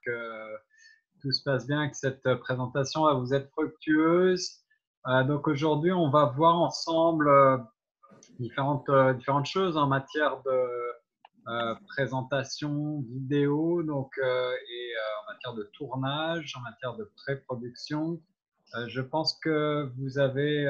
que tout se passe bien, que cette présentation va vous être fructueuse. Donc aujourd'hui, on va voir ensemble différentes choses en matière de présentation vidéo, en matière de tournage, en matière de pré-production. Je pense que vous avez,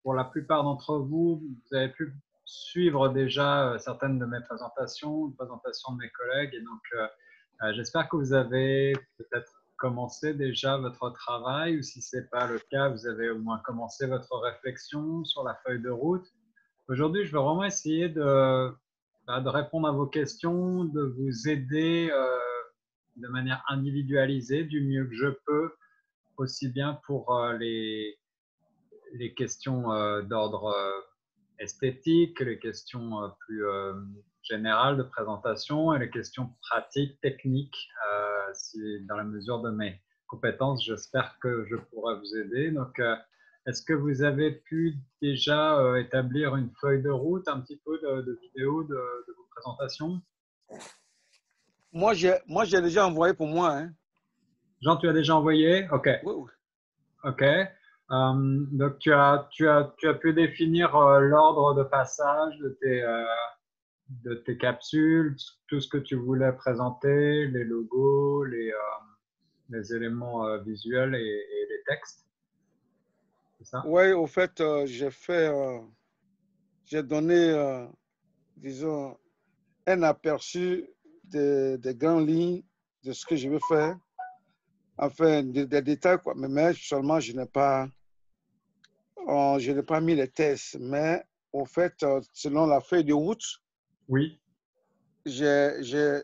pour la plupart d'entre vous, vous avez pu suivre déjà certaines de mes présentations, une présentation de mes collègues, et donc j'espère que vous avez peut-être commencé déjà votre travail, ou si ce n'est pas le cas, vous avez au moins commencé votre réflexion sur la feuille de route. Aujourd'hui, je vais vraiment essayer de répondre à vos questions, de vous aider de manière individualisée du mieux que je peux, aussi bien pour les questions d'ordre esthétique, les questions plus générales de présentation et les questions pratiques, techniques, si dans la mesure de mes compétences, j'espère que je pourrai vous aider. Donc, est-ce que vous avez pu déjà établir une feuille de route, un petit peu de vidéo de vos présentations? Moi, j'ai déjà envoyé pour moi. Hein. Jean, tu as déjà envoyé? OK. Oui, oui. OK. Donc, tu as pu définir l'ordre de passage de tes capsules, tout ce que tu voulais présenter, les logos, les éléments visuels et les textes. C'est ça? Oui, au fait, j'ai donné, disons, un aperçu des grandes lignes de ce que je veux faire. Enfin, des détails, quoi. Mais seulement, je n'ai pas mis les tests. Mais au fait, selon la feuille de route, Oui. j'ai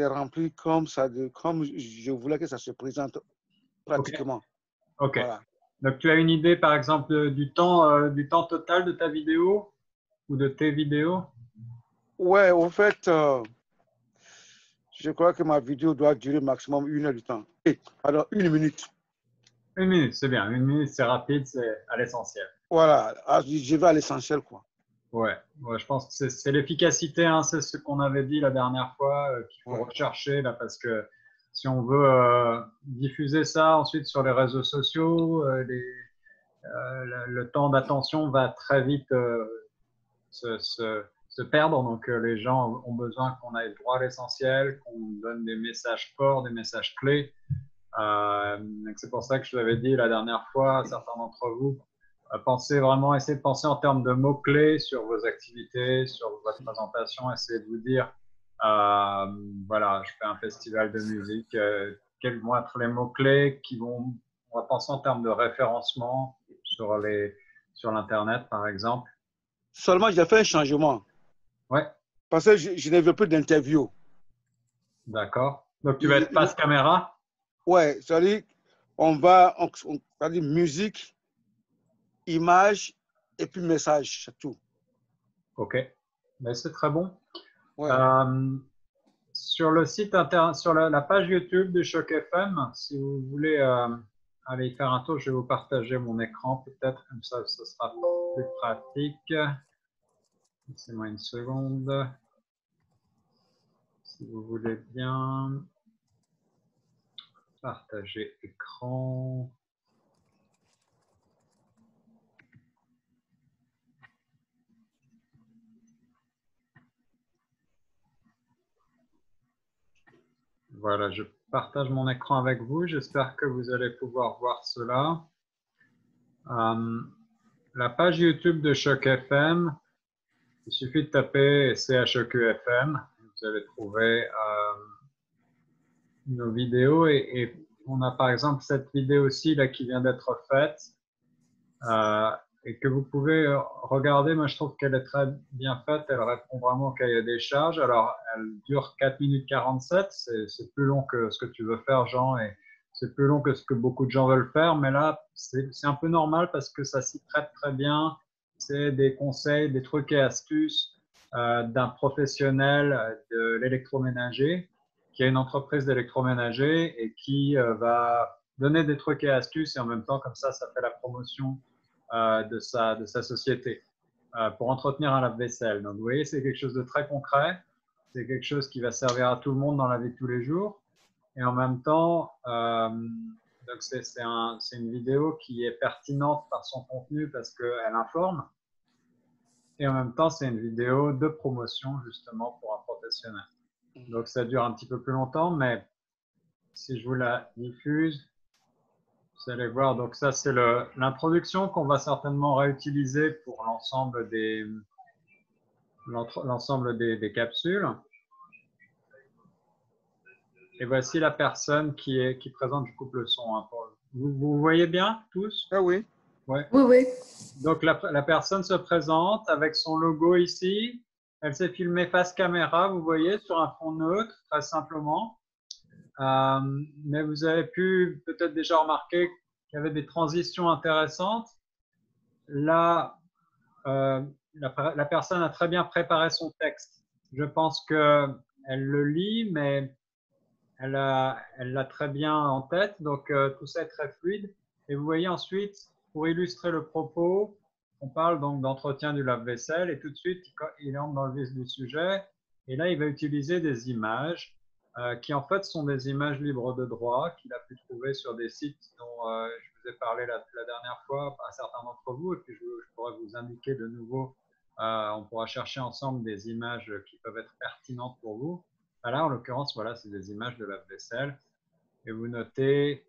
rempli comme je voulais que ça se présente OK. pratiquement. OK. Voilà. Donc, tu as une idée, par exemple, du temps total de ta vidéo ou de tes vidéos? Ouais, au fait, je crois que ma vidéo doit durer maximum 1 heure de temps. Alors, 1 minute. 1 minute, c'est bien. 1 minute, c'est rapide, c'est à l'essentiel. Voilà, je vais à l'essentiel, quoi. Ouais, je pense que c'est l'efficacité, hein, c'est ce qu'on avait dit la dernière fois, qu'il faut Ouais. rechercher là, parce que si on veut diffuser ça ensuite sur les réseaux sociaux, le temps d'attention va très vite se perdre. Donc les gens ont besoin qu'on aille droit à l'essentiel, qu'on donne des messages forts, des messages clés. Donc c'est pour ça que je vous avais dit la dernière fois à certains d'entre vous, essayez de penser en termes de mots-clés sur vos activités, sur votre présentation, essayez de vous dire, voilà, je fais un festival de musique, quels vont être les mots-clés on va penser en termes de référencement sur l'Internet, par exemple. Seulement, j'ai fait un changement. Ouais, Parce que je ne veux plus d'interview. d'accord. Donc tu vas être face caméra? Ouais, c'est-à-dire, c'est-à-dire musique, image et puis message, c'est tout. Ok, mais c'est très bon. Ouais. Euh, Sur le site internet, sur la page YouTube de Choc FM, si vous voulez aller y faire un tour, je vais vous partager mon écran peut-être, comme ça ce sera plus pratique. Laissez-moi une seconde, si vous voulez bien partager écran. Voilà, je partage mon écran avec vous. J'espère que vous allez pouvoir voir cela. La page YouTube de Choc FM, il suffit de taper CHEQ-FM. Vous allez trouver nos vidéos et on a par exemple cette vidéo aussi là qui vient d'être faite et que vous pouvez regarder. Moi, je trouve qu'elle est très bien faite. Elle répond vraiment au cahier des charges. Alors, elle dure 4 minutes 47. C'est plus long que ce que tu veux faire, Jean, et c'est plus long que ce que beaucoup de gens veulent faire. Mais là, c'est un peu normal parce que ça s'y prête très bien. C'est des conseils, des trucs et astuces d'un professionnel de l'électroménager qui a une entreprise d'électroménager et qui va donner des trucs et astuces et en même temps, comme ça fait la promotion de sa société pour entretenir un lave-vaisselle. Donc, vous voyez, c'est quelque chose de très concret. C'est quelque chose qui va servir à tout le monde dans la vie de tous les jours. Et en même temps, donc c'est une vidéo qui est pertinente par son contenu parce qu'elle informe. Et en même temps, c'est une vidéo de promotion justement pour un professionnel. Donc ça dure un petit peu plus longtemps, mais si je vous la diffuse, vous allez voir. Donc ça, c'est l'introduction qu'on va certainement réutiliser pour l'ensemble des capsules. Et voici la personne qui présente. Je coupe le son. Hein, vous voyez bien tous? Ah oui. Ouais. Oui, oui. Donc la personne se présente avec son logo ici. Elle s'est filmée face caméra, vous voyez, sur un fond neutre, très simplement. Mais vous avez pu peut-être déjà remarquer qu'il y avait des transitions intéressantes. Là, la personne a très bien préparé son texte. Je pense qu'elle le lit, mais elle l'a très bien en tête, donc tout ça est très fluide. Et vous voyez ensuite, pour illustrer le propos, on parle donc d'entretien du lave-vaisselle et tout de suite, il entre dans le vif du sujet. Et là, il va utiliser des images qui en fait sont des images libres de droit qu'il a pu trouver sur des sites dont je vous ai parlé la dernière fois à certains d'entre vous. Et puis je pourrais vous indiquer de nouveau, on pourra chercher ensemble des images qui peuvent être pertinentes pour vous. Là, en l'occurrence, voilà, c'est des images de lave-vaisselle. Et vous notez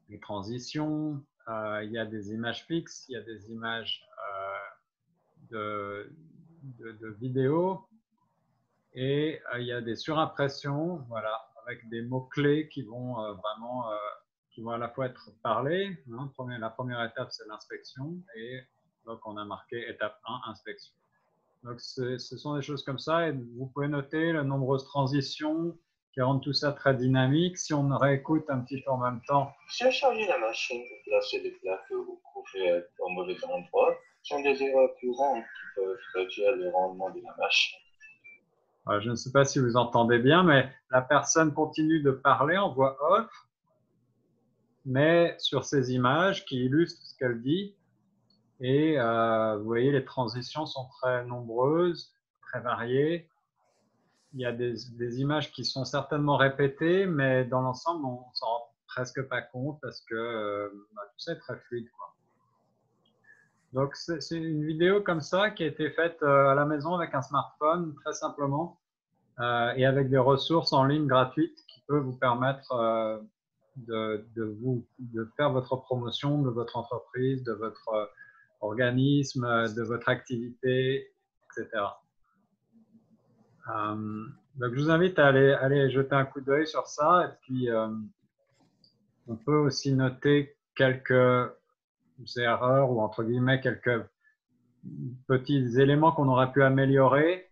les transitions. Il y a des images fixes, il y a des images de vidéos. Et il y a des surimpressions, voilà, avec des mots-clés qui vont vraiment, qui vont à la fois être parlés. Hein. La première étape, c'est l'inspection. Et donc, on a marqué étape 1, inspection. Donc, ce sont des choses comme ça. Et vous pouvez noter les nombreuses transitions qui rendent tout ça très dynamique. Si on réécoute un petit peu en même temps. Surcharger la machine pour placer des plats que vous trouvez être au mauvais endroit sont des erreurs courantes qui peuvent réduire le rendement de la machine. Je ne sais pas si vous entendez bien, mais la personne continue de parler en voix off, mais sur ces images qui illustrent ce qu'elle dit. Et vous voyez, les transitions sont très nombreuses, très variées. Il y a des images qui sont certainement répétées, mais dans l'ensemble, on ne s'en rend presque pas compte parce que tout ça est très fluide, quoi. Donc, c'est une vidéo comme ça qui a été faite à la maison avec un smartphone, très simplement, et avec des ressources en ligne gratuites qui peuvent vous permettre de faire votre promotion de votre entreprise, de votre organisme, de votre activité, etc. Donc, je vous invite à aller jeter un coup d'œil sur ça. Et puis, on peut aussi noter quelques erreurs ou entre guillemets quelques petits éléments qu'on aurait pu améliorer.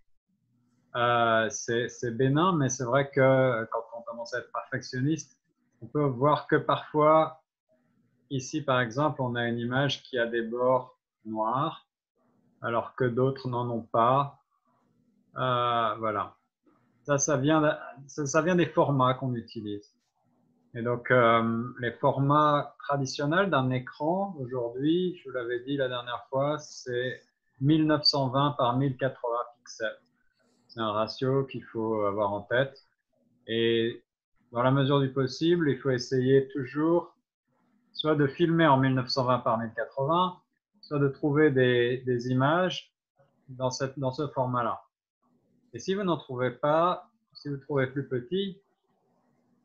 C'est bénin, mais c'est vrai que quand on commence à être perfectionniste, on peut voir que parfois, ici par exemple, on a une image qui a des bords noirs, alors que d'autres n'en ont pas. Voilà. Ça vient des formats qu'on utilise. Et donc, les formats traditionnels d'un écran, aujourd'hui, je vous l'avais dit la dernière fois, c'est 1920 par 1080 pixels. C'est un ratio qu'il faut avoir en tête. Et dans la mesure du possible, il faut essayer toujours soit de filmer en 1920 par 1080, soit de trouver des images dans ce format-là. Et si vous n'en trouvez pas, si vous trouvez plus petit,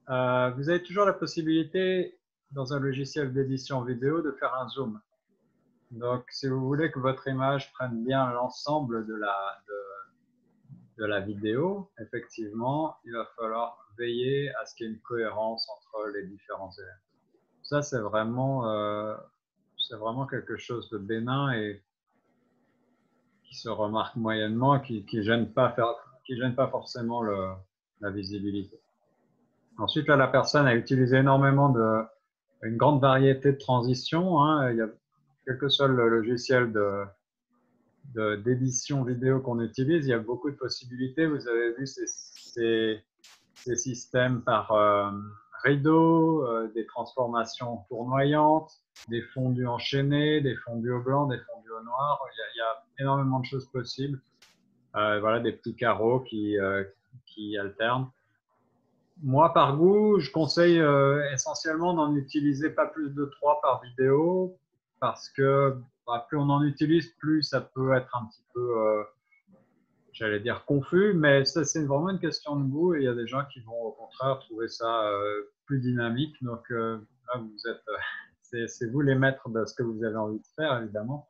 vous avez toujours la possibilité, dans un logiciel d'édition vidéo, de faire un zoom. Donc, si vous voulez que votre image prenne bien l'ensemble de la vidéo, effectivement, il va falloir veiller à ce qu'il y ait une cohérence entre les différents éléments. Ça, c'est vraiment quelque chose de bénin et qui se remarque moyennement, qui ne gêne pas forcément la visibilité. Ensuite, là, la personne a utilisé énormément une grande variété de transitions. Hein. Il y a, quel que soit le logiciel d'édition vidéo qu'on utilise, il y a beaucoup de possibilités. Vous avez vu ces systèmes par rideau, des transformations tournoyantes, des fondus enchaînés, des fondus au blanc, des fondus au noir. Il y a énormément de choses possibles. Voilà, des petits carreaux qui alternent. Moi, par goût, je conseille essentiellement d'en utiliser pas plus de 3 par vidéo parce que bah, plus on en utilise, plus ça peut être un petit peu, j'allais dire, confus, mais ça, c'est vraiment une question de goût et il y a des gens qui vont au contraire trouver ça plus dynamique. Donc là, vous êtes, c'est vous les maîtres de ce que vous avez envie de faire, évidemment.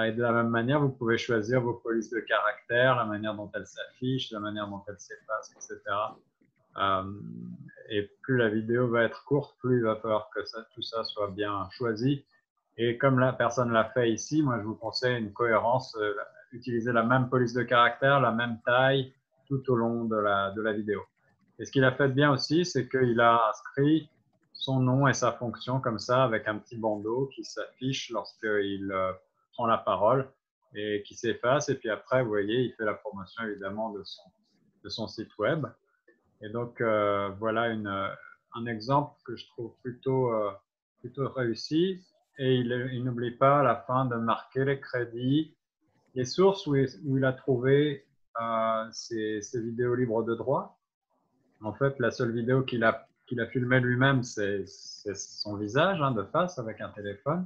Et de la même manière, vous pouvez choisir vos polices de caractère, la manière dont elles s'affichent, la manière dont elles s'effacent, etc. Et plus la vidéo va être courte, plus il va falloir que tout ça soit bien choisi. Et comme la personne l'a fait ici, moi je vous conseille une cohérence, utiliser la même police de caractère, la même taille tout au long de la vidéo. Et ce qu'il a fait de bien aussi, c'est qu'il a inscrit son nom et sa fonction comme ça avec un petit bandeau qui s'affiche lorsqu'il prend la parole et qui s'efface. Et puis après, vous voyez, il fait la promotion évidemment de son site web. Et donc, voilà un exemple que je trouve plutôt réussi. Et il n'oublie pas à la fin de marquer les crédits, les sources où il a trouvé ses vidéos libres de droit. En fait, la seule vidéo qu'il a filmée lui-même, c'est son visage de face avec un téléphone.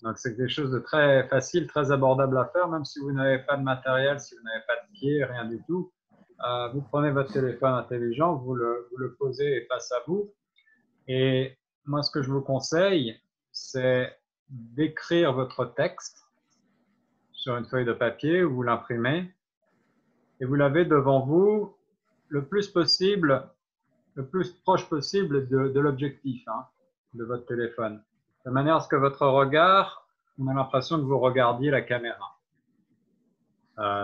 Donc, c'est quelque chose de très facile, très abordable à faire, même si vous n'avez pas de matériel, si vous n'avez pas de pied, rien du tout. Vous prenez votre téléphone intelligent, vous le posez face à vous. Et moi, ce que je vous conseille, c'est d'écrire votre texte sur une feuille de papier où vous l'imprimez et vous l'avez devant vous le plus possible, le plus proche possible de l'objectif de votre téléphone. De manière à ce que votre regard, on a l'impression que vous regardiez la caméra.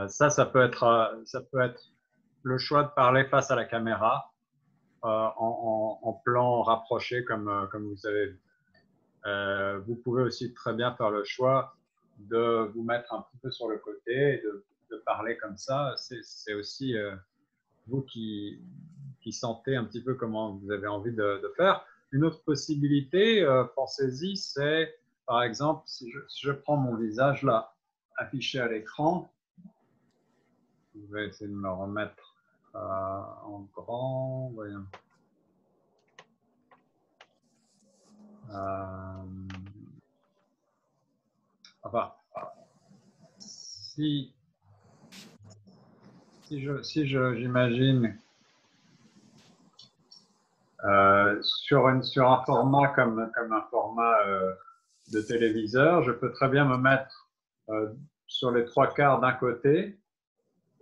Ça peut être le choix de parler face à la caméra en plan rapproché comme vous avez vu. Vous pouvez aussi très bien faire le choix de vous mettre un petit peu sur le côté et de parler comme ça. C'est aussi vous qui sentez un petit peu comment vous avez envie de faire. Une autre possibilité, pensez-y, c'est par exemple si je prends mon visage là affiché à l'écran, je vais essayer de me remettre en grand, voyons. Enfin, j'imagine sur un format comme un format de téléviseur, je peux très bien me mettre sur les 3/4 d'un côté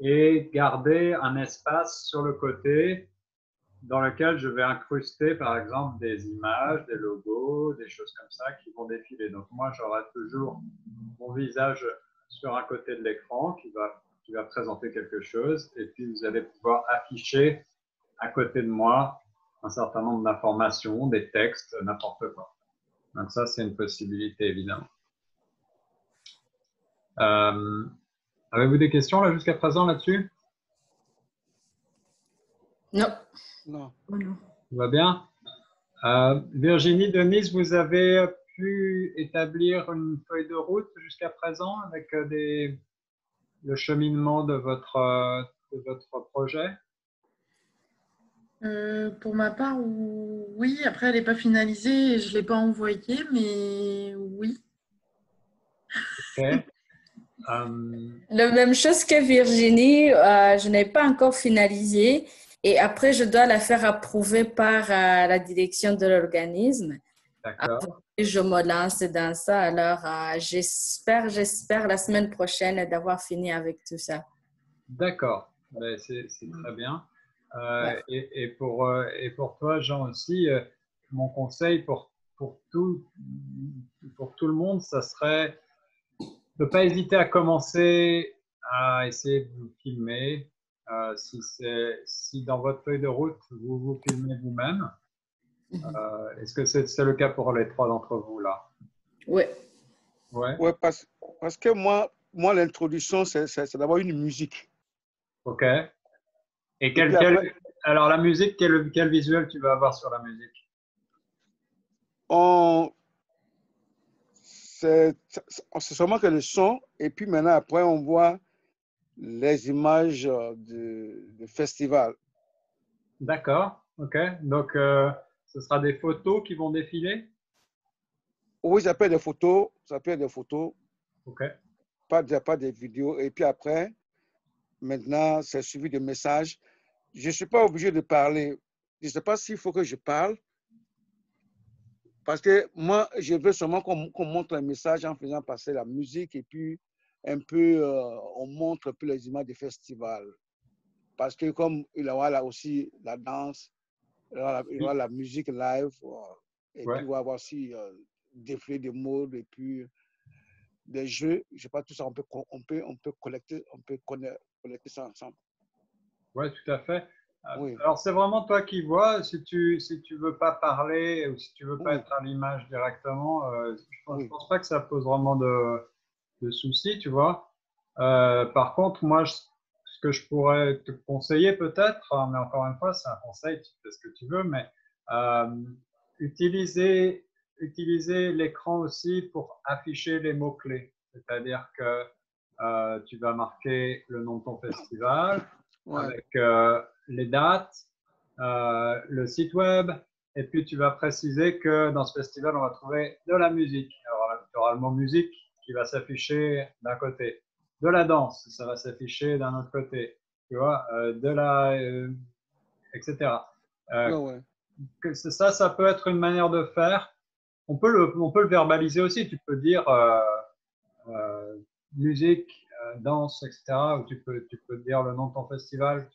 et garder un espace sur le côté dans lequel je vais incruster par exemple des images, des logos, des choses comme ça qui vont défiler. Donc moi, j'aurai toujours mon visage sur un côté de l'écran qui va présenter quelque chose et puis vous allez pouvoir afficher à côté de moi un certain nombre d'informations, des textes, n'importe quoi. Donc ça, c'est une possibilité évidemment. Avez-vous des questions là jusqu'à présent là-dessus? Non. Non. Tout va bien? Virginie, Denise, vous avez pu établir une feuille de route jusqu'à présent avec le cheminement de votre projet? Pour ma part, oui. Après, elle n'est pas finalisée et je ne l'ai pas envoyée, mais oui. Ok. La même chose que Virginie, je n'ai pas encore finalisé et après, je dois la faire approuver par la direction de l'organisme. D'accord. Et je me lance dans ça. Alors, j'espère la semaine prochaine d'avoir fini avec tout ça. D'accord. Ben, c'est très bien. Ouais. Et pour toi, Jean, aussi, mon conseil pour tout le monde, ça serait de ne pas hésiter à commencer à essayer de vous filmer. Si dans votre feuille de route, vous vous filmez vous-même, est-ce que c'est le cas pour les 3 d'entre vous là? Oui. Ouais. Ouais, parce que moi l'introduction, c'est d'abord une musique. Ok. Et puis après, alors la musique, quel visuel tu vas avoir sur la musique? c'est seulement que le son, et puis maintenant, après, on voit les images de festival. D'accord. Ok, donc ce sera des photos qui vont défiler? Oui, ça peut être des photos, ça peut être des photos, Ok, pas des vidéos. Et puis après, maintenant, c'est suivi de messages. Je ne suis pas obligé de parler. Je ne sais pas s'il faut que je parle, parce que moi, je veux seulement qu'on montre un message en faisant passer la musique et puis un peu, on montre un peu les images des festivals. Parce que comme il y aura là aussi la danse, il y aura la musique live, et puis ouais. il va y avoir aussi défilé de mode et puis des jeux. Je sais pas, tout ça, on peut collecter ça ensemble. Ouais, tout à fait. Oui, Alors, c'est vraiment toi qui vois. Si tu veux pas parler ou si tu veux pas oui, être à l'image directement, je oui, pense pas que ça pose vraiment de soucis, tu vois. Par contre, moi, ce que je pourrais te conseiller peut-être, hein, mais encore une fois, c'est un conseil, tu fais ce que tu veux, mais euh, utiliser, utiliser l'écran aussi pour afficher les mots-clés. C'est-à-dire que tu vas marquer le nom de ton festival ouais. avec les dates, le site web, et puis tu vas préciser que dans ce festival, on va trouver de la musique. Alors, tu auras le mot musique qui va s'afficher d'un côté, de la danse, ça va s'afficher d'un autre côté, tu vois, etc. Ouais, Euh, ouais. ça peut être une manière de faire. On peut le verbaliser aussi. Tu peux dire euh, musique, danse, etc. Ou tu peux dire le nom de ton festival.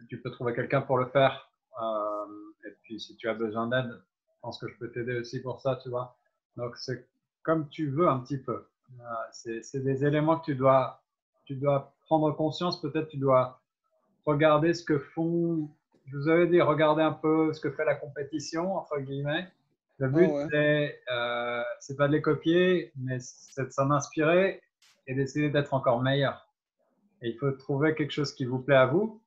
Tu peux trouver quelqu'un pour le faire. Et puis, si tu as besoin d'aide, je pense que je peux t'aider aussi pour ça, tu vois. Donc, c'est comme tu veux un petit peu. C'est des éléments que tu dois prendre conscience. Peut-être tu dois regarder ce que font, je vous avais dit, regarder un peu ce que fait la compétition, entre guillemets. Le Ouais, but, ouais. c'est pas de les copier, mais c'est de s'en inspirer et d'essayer d'être encore meilleur. Et il faut trouver quelque chose qui vous plaît à vous,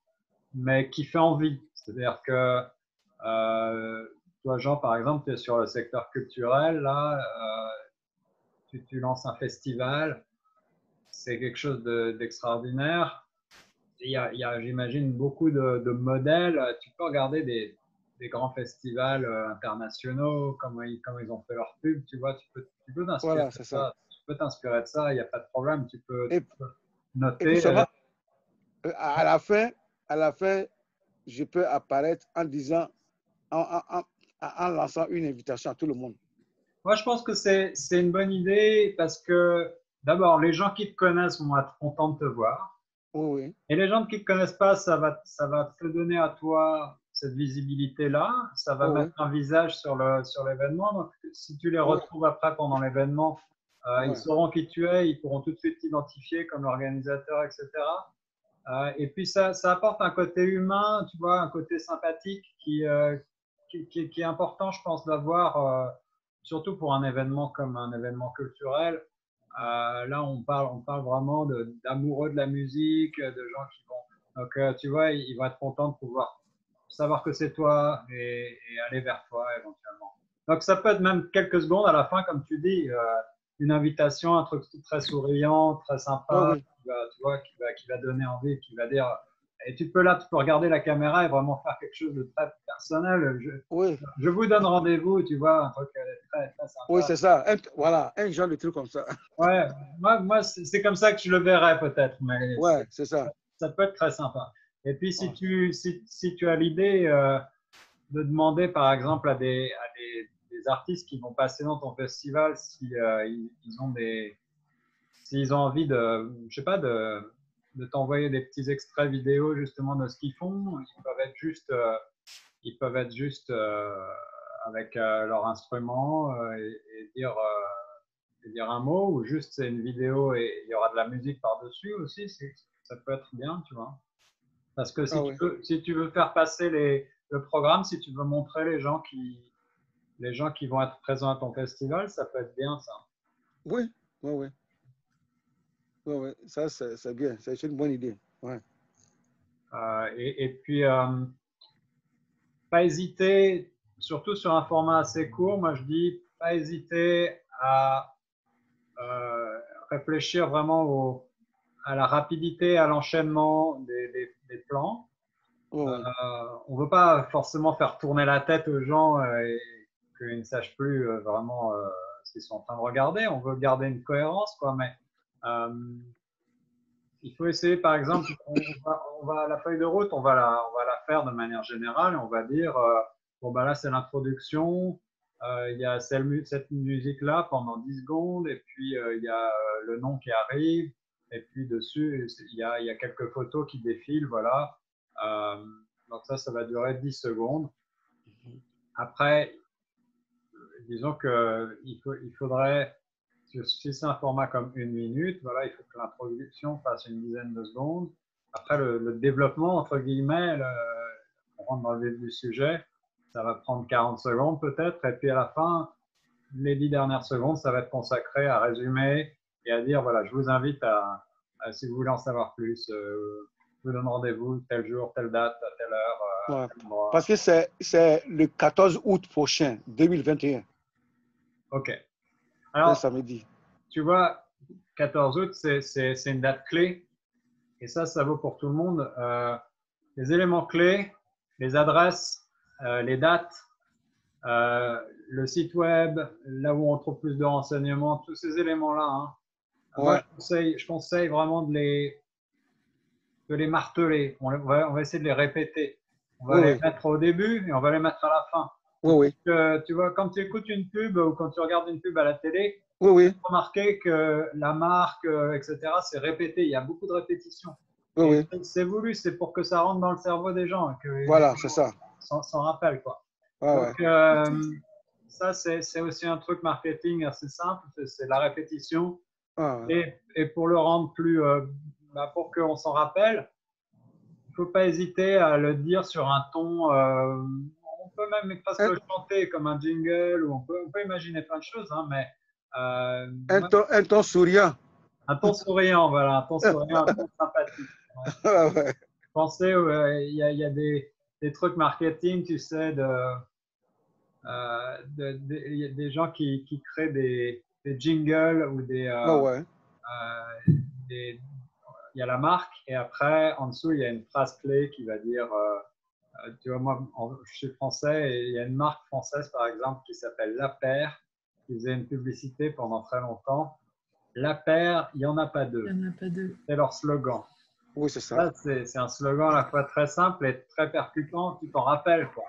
mais qui fait envie. C'est-à-dire que toi, Jean, par exemple, tu es sur le secteur culturel, là, tu lances un festival, c'est quelque chose d'extraordinaire. Il y a, j'imagine, beaucoup de modèles. Tu peux regarder des grands festivals internationaux, comment ils ont fait leur pub, tu vois, tu peux t'inspirer Voilà, de c'est ça. ça. Tu peux t'inspirer de ça, il n'y a pas de problème. Et, Tu peux et puis noter. seulement, à la fin, à la fin, je peux apparaître en disant, en lançant une invitation à tout le monde. Moi, je pense que c'est une bonne idée parce que d'abord, les gens qui te connaissent vont être contents de te voir. Oui, oui, Et les gens qui ne te connaissent pas, ça va te donner à toi cette visibilité-là. Ça va oui, mettre oui, un visage sur l'événement. Donc, si tu les oui, retrouves après pendant l'événement, ils ouais, sauront qui tu es, ils pourront tout de suite t'identifier comme l'organisateur, etc. Et puis, ça apporte un côté humain, tu vois, un côté sympathique qui est important, je pense, d'avoir, surtout pour un événement comme un événement culturel. Là, on parle vraiment d'amoureux de la musique, de gens qui vont. Donc, tu vois, ils vont être contents de pouvoir savoir que c'est toi et aller vers toi éventuellement. Donc, ça peut être même quelques secondes à la fin, comme tu dis, une invitation, un truc très souriant, très oui, sympa, oui, tu vois, qui va donner envie, qui va dire. Et tu peux là, tu peux regarder la caméra et vraiment faire quelque chose de très personnel. oui, Je vous donne rendez-vous, tu vois, un truc très, très oui, sympa. c'est ça. Voilà, un genre de truc comme ça. Ouais, moi c'est comme ça que je le verrais peut-être, mais Ouais, c'est ça. ça peut être très sympa. Et puis, Ouais. si tu as l'idée de demander, par exemple, des artistes qui vont passer dans ton festival, si ils ont s'ils ont envie je sais pas, de t'envoyer des petits extraits vidéo justement de ce qu'ils font, ils peuvent être juste avec leur instrument et dire un mot, ou juste c'est une vidéo et il y aura de la musique par-dessus aussi, ça peut être bien, tu vois. Parce que Ah oui. si tu veux faire passer le programme, si tu veux montrer les gens qui vont être présents à ton festival, ça peut être bien ça. Oui, oui, oui. Oui, oui. Ça, c'est bien. C'est une bonne idée. Ouais. Et puis, pas hésiter, surtout sur un format assez court, moi je dis, pas hésiter à réfléchir vraiment à la rapidité, à l'enchaînement des plans. Oui, on ne veut pas forcément faire tourner la tête aux gens et qu'ils ne sachent plus vraiment ce qu'ils sont en train de regarder. On veut garder une cohérence, quoi, mais il faut essayer, par exemple, la feuille de route, on va la faire de manière générale et on va dire, bon, ben là, c'est l'introduction, il y a cette musique-là pendant 10 secondes et puis il y a le nom qui arrive et puis dessus, il y a quelques photos qui défilent, voilà. Donc ça va durer 10 secondes. Après, disons qu'il faudrait, si c'est un format comme 1 minute, voilà, il faut que l'introduction fasse une dizaine de secondes. Après, le développement, entre guillemets, on rentre dans le vif du sujet, ça va prendre 40 secondes peut-être. Et puis à la fin, les 10 dernières secondes, ça va être consacré à résumer et à dire, voilà, je vous invite si vous voulez en savoir plus, je vous donne rendez-vous tel jour, telle date, à telle heure. ouais. Tel mois. Parce que c'est le 14 août prochain, 2021. OK. C'est Alors, samedi. tu vois, 14 août, c'est une date clé. Et ça vaut pour tout le monde. Les éléments clés, les adresses, les dates, le site web, là où on trouve plus de renseignements, tous ces éléments-là. Hein. Ouais. Moi, je conseille vraiment de les marteler. On va essayer de les répéter. On va les mettre au début et on va les mettre à la fin. Oui. Tu vois, quand tu écoutes une pub ou quand tu regardes une pub à la télé, Oui. tu as remarqué que la marque, etc., c'est répété. Il y a beaucoup de répétitions. Oui. C'est voulu, c'est pour que ça rentre dans le cerveau des gens. Que Voilà, c'est ça. S'en rappellent, quoi. Ouais, Donc, ça, c'est aussi un truc marketing assez simple, c'est la répétition. ouais. Et pour le rendre plus, pour qu'on s'en rappelle, il ne faut pas hésiter à le dire sur un ton. On peut même presque le chanter comme un jingle, ou on peut imaginer plein de choses, hein, mais un ton souriant. un ton souriant, voilà, un ton souriant, un ton sympathique. Ouais. Pensez, il y a des trucs marketing, tu sais, y a des gens qui créent des jingles ou il y a la marque et après, en dessous, il y a une phrase clé qui va dire, tu vois, moi, je suis français et il y a une marque française, par exemple, qui s'appelle La Paire, qui faisait une publicité pendant très longtemps. La Paire, il n'y en a pas deux. Il n'y en a pas deux. C'est leur slogan. Oui, c'est ça. C'est un slogan à la fois très simple et très percutant, tu t'en rappelles, quoi.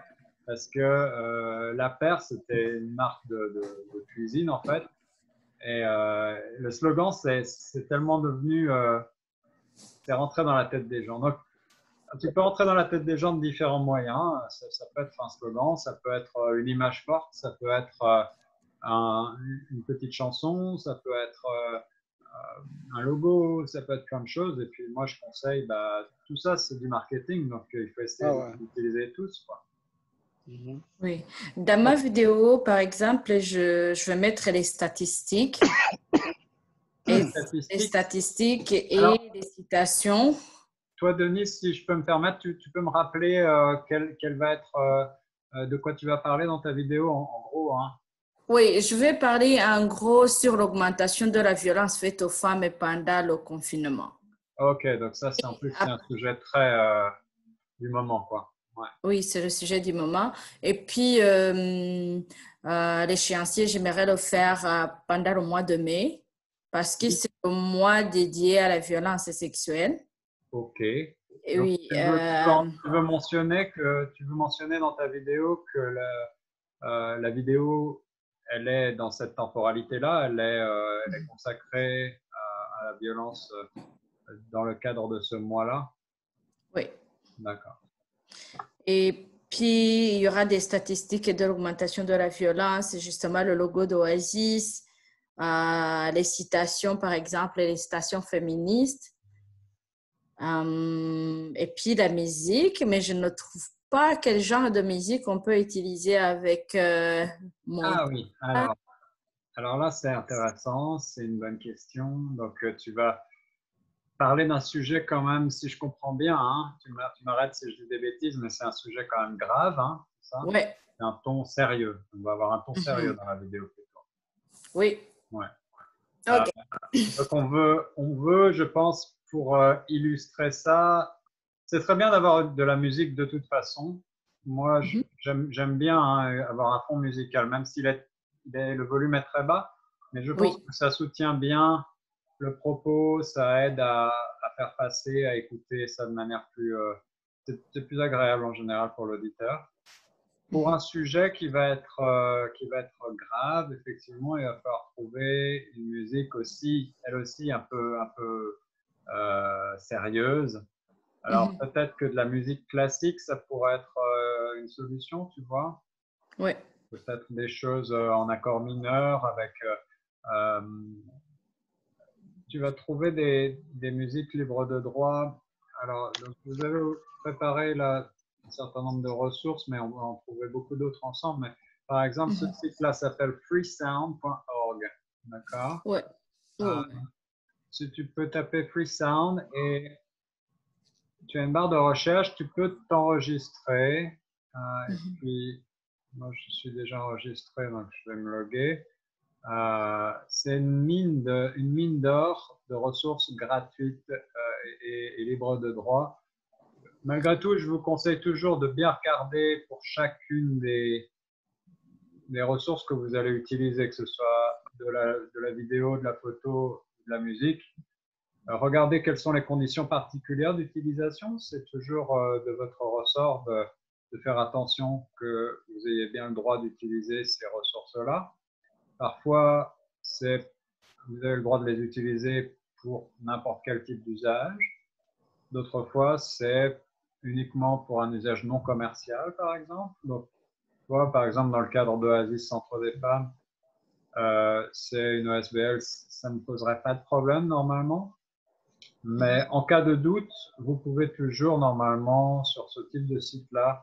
Parce que La Paire, c'était une marque de cuisine, en fait. Et le slogan, c'est tellement devenu, c'est rentré dans la tête des gens. Donc, tu peux rentrer dans la tête des gens de différents moyens. Ça peut être un slogan, ça peut être une image forte, ça peut être une petite chanson, ça peut être un logo, ça peut être plein de choses. Et puis moi, je conseille, tout ça, c'est du marketing, donc il faut essayer d'utiliser tous, quoi. Oui. Dans ma vidéo, par exemple, je vais mettre les statistiques. Les statistiques et les citations. Toi, Denise, si je peux me permettre, tu peux me rappeler quel va être, de quoi tu vas parler dans ta vidéo, en gros, hein. Oui, je vais parler en gros sur l'augmentation de la violence faite aux femmes pendant le confinement. Ok, donc ça, c'est un sujet très du moment, quoi. Ouais. Oui, c'est le sujet du moment. Et puis, l'échéancier, j'aimerais le faire pendant le mois de mai parce que c'est le mois dédié à la violence sexuelle. Ok. Et donc, oui. Tu veux mentionner dans ta vidéo que la vidéo, elle est dans cette temporalité-là, elle est consacrée à la violence dans le cadre de ce mois-là? Oui. D'accord. Et puis, il y aura des statistiques de l'augmentation de la violence, justement le logo d'Oasis, les citations, par exemple, les citations féministes, et puis la musique, mais je ne trouve pas quel genre de musique on peut utiliser avec mon... Ah oui, alors là, c'est intéressant, c'est une bonne question. Donc, tu vas parler d'un sujet quand même, si je comprends bien, hein, tu m'arrêtes si je dis des bêtises, mais c'est un sujet quand même grave, hein, c'est ça? Ouais. C'est un ton sérieux. On va avoir un ton sérieux dans la vidéo plutôt. Oui. Ouais. Okay. Donc on veut, je pense, pour illustrer ça, c'est très bien d'avoir de la musique de toute façon. Moi, Mhm. j'aime bien hein, avoir un fond musical, même si le volume est très bas. Mais je pense Oui. que ça soutient bien le propos, ça aide à faire passer, à écouter ça de manière plus… c'est plus agréable en général pour l'auditeur. Pour Mhm. un sujet qui va être grave, effectivement, il va falloir trouver une musique aussi, elle aussi un peu sérieuse. Alors Mhm. peut-être que de la musique classique, ça pourrait être une solution, tu vois. Ouais. Peut-être des choses en accord mineur avec… euh, tu vas trouver des musiques libres de droit. Alors, donc, vous avez préparé là un certain nombre de ressources, mais on va en trouver beaucoup d'autres ensemble. Mais, par exemple, ce Mhm. site-là s'appelle freesound.org. D'accord? Ouais. Euh, Ouais. si tu peux taper freesound et tu as une barre de recherche, tu peux t'enregistrer. Et Mhm. puis, moi, je suis déjà enregistré, donc je vais me loguer. C'est une mine d'or de ressources gratuites et libres de droit. Malgré tout, je vous conseille toujours de bien regarder pour chacune des ressources que vous allez utiliser, que ce soit de la vidéo, de la photo, de la musique. Regardez quelles sont les conditions particulières d'utilisation. C'est toujours de votre ressort de faire attention que vous ayez bien le droit d'utiliser ces ressources-là. Parfois, vous avez le droit de les utiliser pour n'importe quel type d'usage. D'autres fois, c'est uniquement pour un usage non commercial, par exemple. Donc, toi, par exemple, dans le cadre d'Oasis Centre des Femmes, c'est une OSBL, ça ne poserait pas de problème normalement. Mais en cas de doute, vous pouvez toujours normalement, sur ce type de site-là,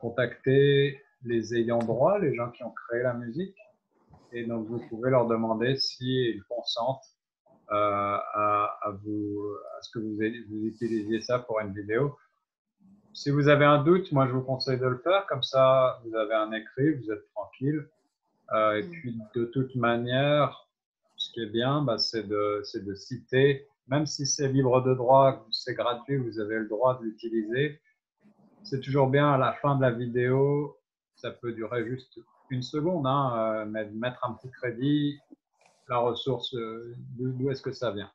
contacter les ayants droit, les gens qui ont créé la musique. Et donc, vous pouvez leur demander s'ils consentent à ce que vous utilisiez ça pour une vidéo. Si vous avez un doute, moi, je vous conseille de le faire. Comme ça, vous avez un écrit, vous êtes tranquille. Et puis, de toute manière, ce qui est bien, bah, c'est de citer, même si c'est libre de droit, c'est gratuit, vous avez le droit de l'utiliser. C'est toujours bien à la fin de la vidéo, ça peut durer juste une seconde, hein, mais de mettre un petit crédit, la ressource, d'où est-ce que ça vient.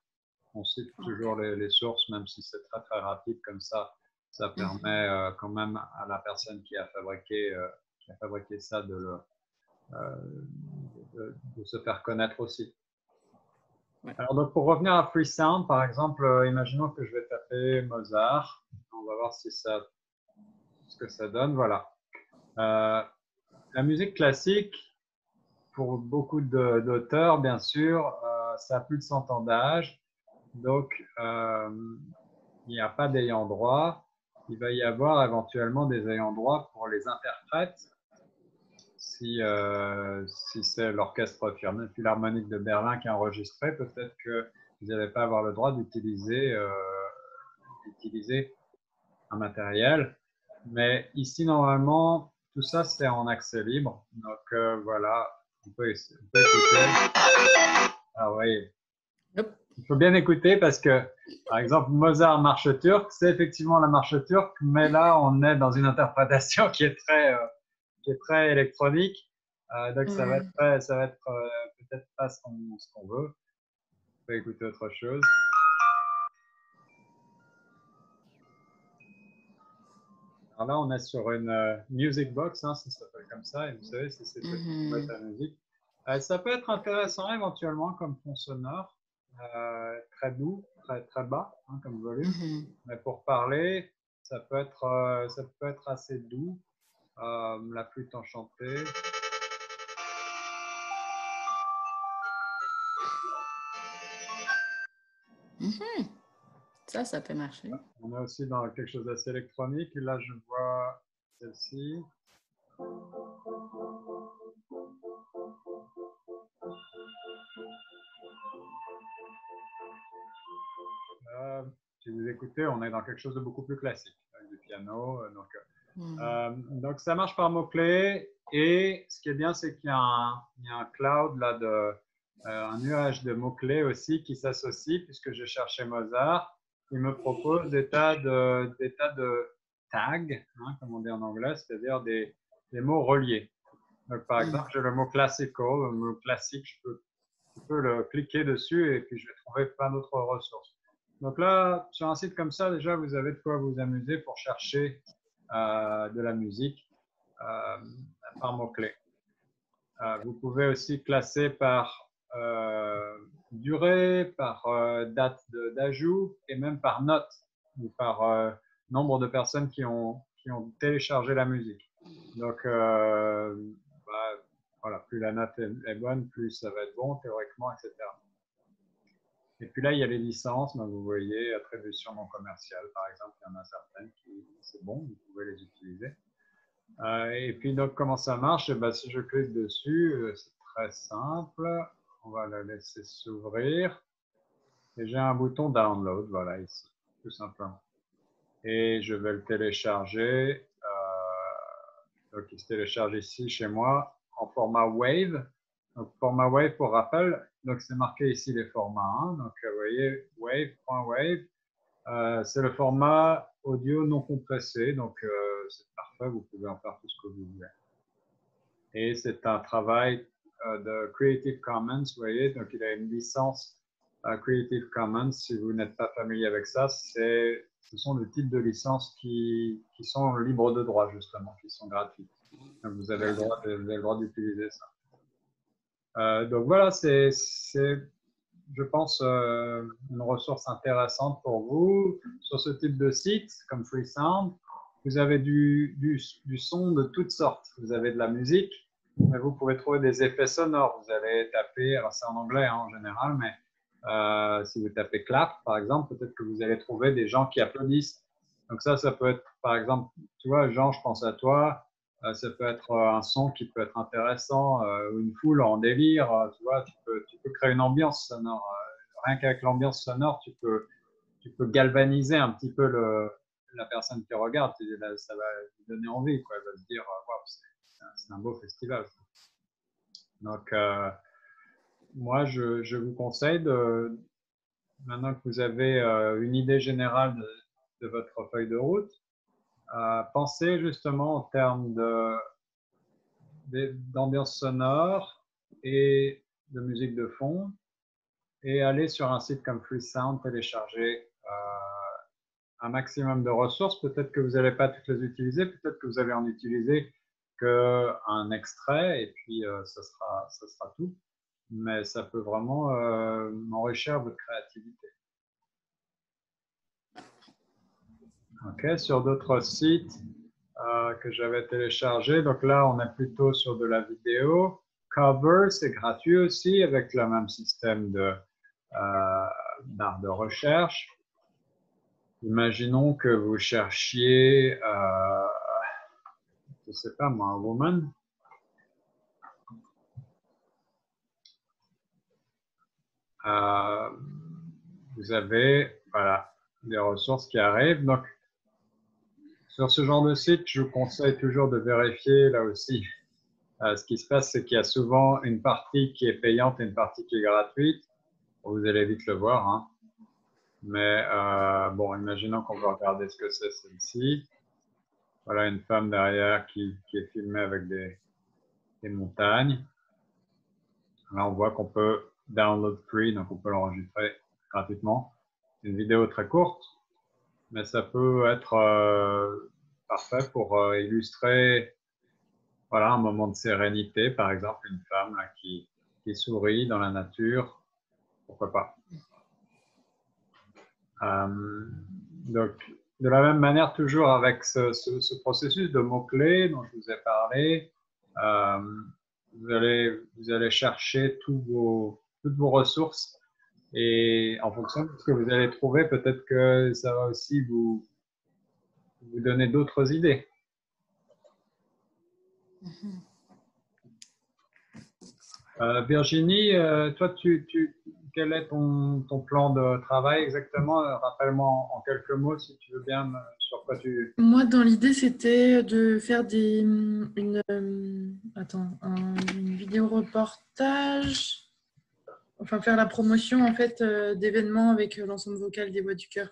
On cite toujours les sources, même si c'est très très rapide comme ça. Ça permet quand même à la personne qui a fabriqué ça de se faire connaître aussi. Ouais. Alors donc pour revenir à Freesound, par exemple, imaginons que je vais taper Mozart. On va voir ce que ça donne. Voilà. La musique classique, pour beaucoup d'auteurs, bien sûr, ça a plus de 100 ans d'âge. Donc, il n'y a pas d'ayant droit. Il va y avoir éventuellement des ayants droit pour les interprètes. Si c'est l'orchestre philharmonique de Berlin qui a enregistré, peut-être que vous n'allez pas avoir le droit d'utiliser un matériel. Mais ici, normalement, tout ça, c'est en accès libre. Donc voilà, on peut écouter. Ah oui, Yep. il faut bien écouter parce que, par exemple, Mozart marche turque, c'est effectivement la marche turque, mais là, on est dans une interprétation qui est très électronique. Donc, ça va être, peut-être pas ce qu'on veut. On peut écouter autre chose. Alors là, on est sur une music box, hein, ça s'appelle comme ça, et vous savez, c'est ces petites boîtes à musique. Ça peut être intéressant éventuellement comme fond sonore, très doux, très bas hein, comme volume. Mais pour parler, ça peut être assez doux. La flûte enchantée. Ça peut marcher. On est aussi dans quelque chose d'assez électronique. Et là, je vois celle-ci. Si vous écoutez, on est dans quelque chose de beaucoup plus classique, avec du piano. Donc, ça marche par mots-clés. Et ce qui est bien, c'est qu'il y a un cloud, là, un nuage de mots-clés aussi qui s'associe, puisque j'ai cherché Mozart. il me propose des tas de tags, hein, comme on dit en anglais, c'est-à-dire des mots reliés. Donc, par exemple, j'ai le mot classical, le mot classique, je peux le cliquer dessus et puis je vais trouver plein d'autres ressources. Donc là, sur un site comme ça, déjà, vous avez de quoi vous amuser pour chercher de la musique par mots-clés. Vous pouvez aussi classer par durée, par date d'ajout et même par note ou par nombre de personnes qui ont téléchargé la musique. Donc, voilà, plus la note est bonne, plus ça va être bon théoriquement, etc. Et puis là, il y a les licences. Donc vous voyez, attribution non commerciale, par exemple, il y en a certaines qui, c'est bon, vous pouvez les utiliser. Et puis, donc, comment ça marche? Si je clique dessus, c'est très simple. On va la laisser s'ouvrir. Et j'ai un bouton download, voilà, ici, tout simplement. Et je vais le télécharger. Donc, il se télécharge ici chez moi en format Wave. Donc, format Wave, pour rappel, donc c'est marqué ici les formats. Hein. Donc, vous voyez, Wave.wave, c'est le format audio non compressé. Donc, c'est parfait, vous pouvez en faire tout ce que vous voulez. Et c'est un travail de Creative Commons, vous voyez, donc il a une licence Creative Commons. Si vous n'êtes pas familier avec ça, ce sont des types de licences qui sont libres de droit, justement, qui sont gratuites. Donc vous avez le droit d'utiliser ça. Donc voilà, c'est je pense, une ressource intéressante pour vous. Sur ce type de site, comme Freesound, vous avez du son de toutes sortes. Vous avez de la musique, mais vous pouvez trouver des effets sonores. Vous allez taper, alors c'est en anglais hein, en général, mais si vous tapez clap, par exemple, peut-être que vous allez trouver des gens qui applaudissent. Donc ça peut être, par exemple, tu vois, Jean, je pense à toi, ça peut être un son qui peut être intéressant, ou une foule en délire, tu vois, tu peux créer une ambiance sonore. Rien qu'avec l'ambiance sonore, tu peux galvaniser un petit peu la personne qui regarde. Ça va lui donner envie, quoi. Elle va se dire, wow, c'est un beau festival. Donc, moi, je vous conseille, maintenant que vous avez une idée générale de votre feuille de route, pensez justement en termes d'ambiance sonore et de musique de fond, et aller sur un site comme Freesound, télécharger un maximum de ressources. Peut-être que vous n'allez pas toutes les utiliser, peut-être que vous allez en utiliser qu'un extrait, et puis ça sera tout. Mais ça peut vraiment enrichir votre créativité. Ok, sur d'autres sites que j'avais téléchargés, donc là on est plutôt sur de la vidéo. Cover, c'est gratuit aussi, avec le même système barre de recherche. Imaginons que vous cherchiez, je ne sais pas moi, woman. Vous avez voilà, des ressources qui arrivent. Donc, sur ce genre de site, je vous conseille toujours de vérifier là aussi. Ce qui se passe, c'est qu'il y a souvent une partie qui est payante et une partie qui est gratuite. Vous allez vite le voir. Hein. Mais bon, imaginons qu'on va regarder ce que c'est celle-ci. Voilà une femme derrière qui est filmée avec des montagnes. Là, on voit qu'on peut download free, donc on peut l'enregistrer gratuitement. C'est une vidéo très courte, mais ça peut être parfait pour illustrer voilà, un moment de sérénité, par exemple une femme là, qui sourit dans la nature, pourquoi pas. Donc, de la même manière, toujours avec ce processus de mots-clés dont je vous ai parlé, vous allez chercher toutes vos ressources et en fonction de ce que vous allez trouver, peut-être que ça va aussi vous donner d'autres idées. Virginie, toi, quel est ton plan de travail exactement? Rappelle-moi en quelques mots, si tu veux bien, sur quoi tu... Moi, dans l'idée, c'était de faire une vidéo reportage, enfin faire la promotion en fait d'événements avec l'ensemble vocal des Voix du Cœur.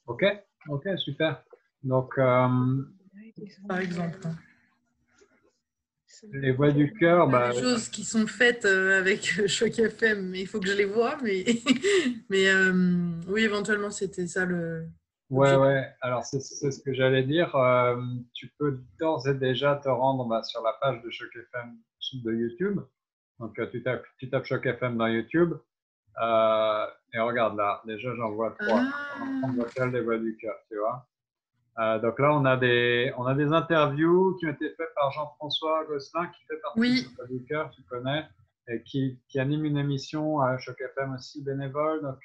Ok, ok, super. Donc, par exemple. les voix du cœur, Il y a bah, des choses qui sont faites avec Choc FM, mais il faut que je les vois. Mais, mais oui, éventuellement, c'était ça le. ouais, ouais. Alors, c'est ce que j'allais dire. Tu peux d'ores et déjà te rendre bah, sur la page de Choc FM de YouTube. Donc, tu tapes Choc FM dans YouTube. Et regarde là, déjà, j'en vois trois. Ah, On voit des voix du cœur, tu vois. Donc là, on a des interviews qui ont été faites par Jean-François Gosselin, qui fait partie oui. de Voix du cœur, tu connais, et qui anime une émission à Choc FM aussi bénévole. Donc,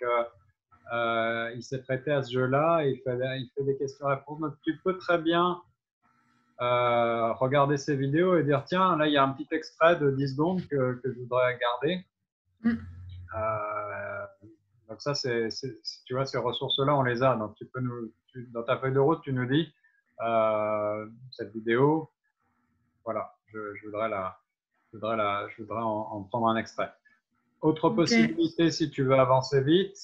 il s'est prêté à ce jeu-là et il fait des questions-réponses. Donc, tu peux très bien regarder ces vidéos et dire, tiens, là, il y a un petit extrait de 10 secondes que je voudrais garder. Mm. Donc ça, tu vois, ces ressources-là, on les a. Donc tu peux dans ta feuille de route, tu nous dis cette vidéo, voilà, je voudrais en prendre un extrait. Autre possibilité, si tu veux avancer vite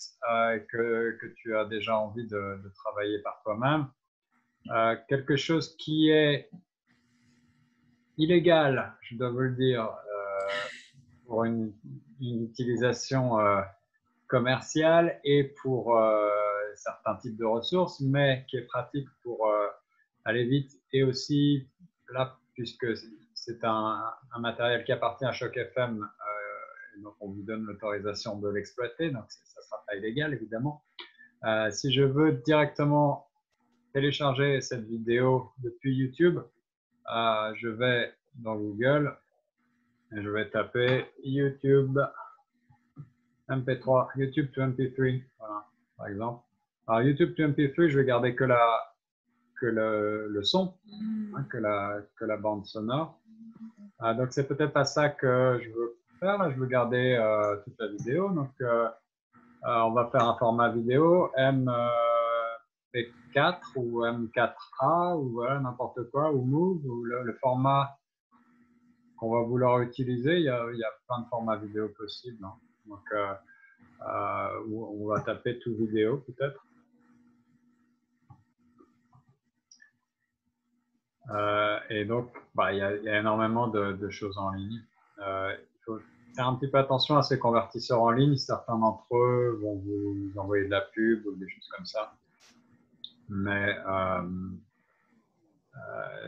et que tu as déjà envie de travailler par toi-même, quelque chose qui est illégal, je dois vous le dire, pour une utilisation commerciale et pour certains types de ressources, mais qui est pratique pour aller vite et aussi là, puisque c'est un matériel qui appartient à Choc FM, donc on vous donne l'autorisation de l'exploiter, donc ça ne sera pas illégal évidemment. Si je veux directement télécharger cette vidéo depuis YouTube, je vais dans Google et je vais taper YouTube MP3, YouTube to MP3, voilà, par exemple. Alors, YouTube to MP3, je vais garder que le son, hein, que la bande sonore. Donc, c'est peut-être pas ça que je veux faire. Là, je veux garder toute la vidéo. Donc, on va faire un format vidéo MP4 ou M4A ou voilà, n'importe quoi, ou Move, ou le format qu'on va vouloir utiliser. Il y a plein de formats vidéo possibles. Hein. Donc, on va taper tout vidéo peut-être. Et donc, il y a énormément de choses en ligne. Il faut faire un petit peu attention à ces convertisseurs en ligne. Certains d'entre eux vont vous envoyer de la pub ou des choses comme ça. Mais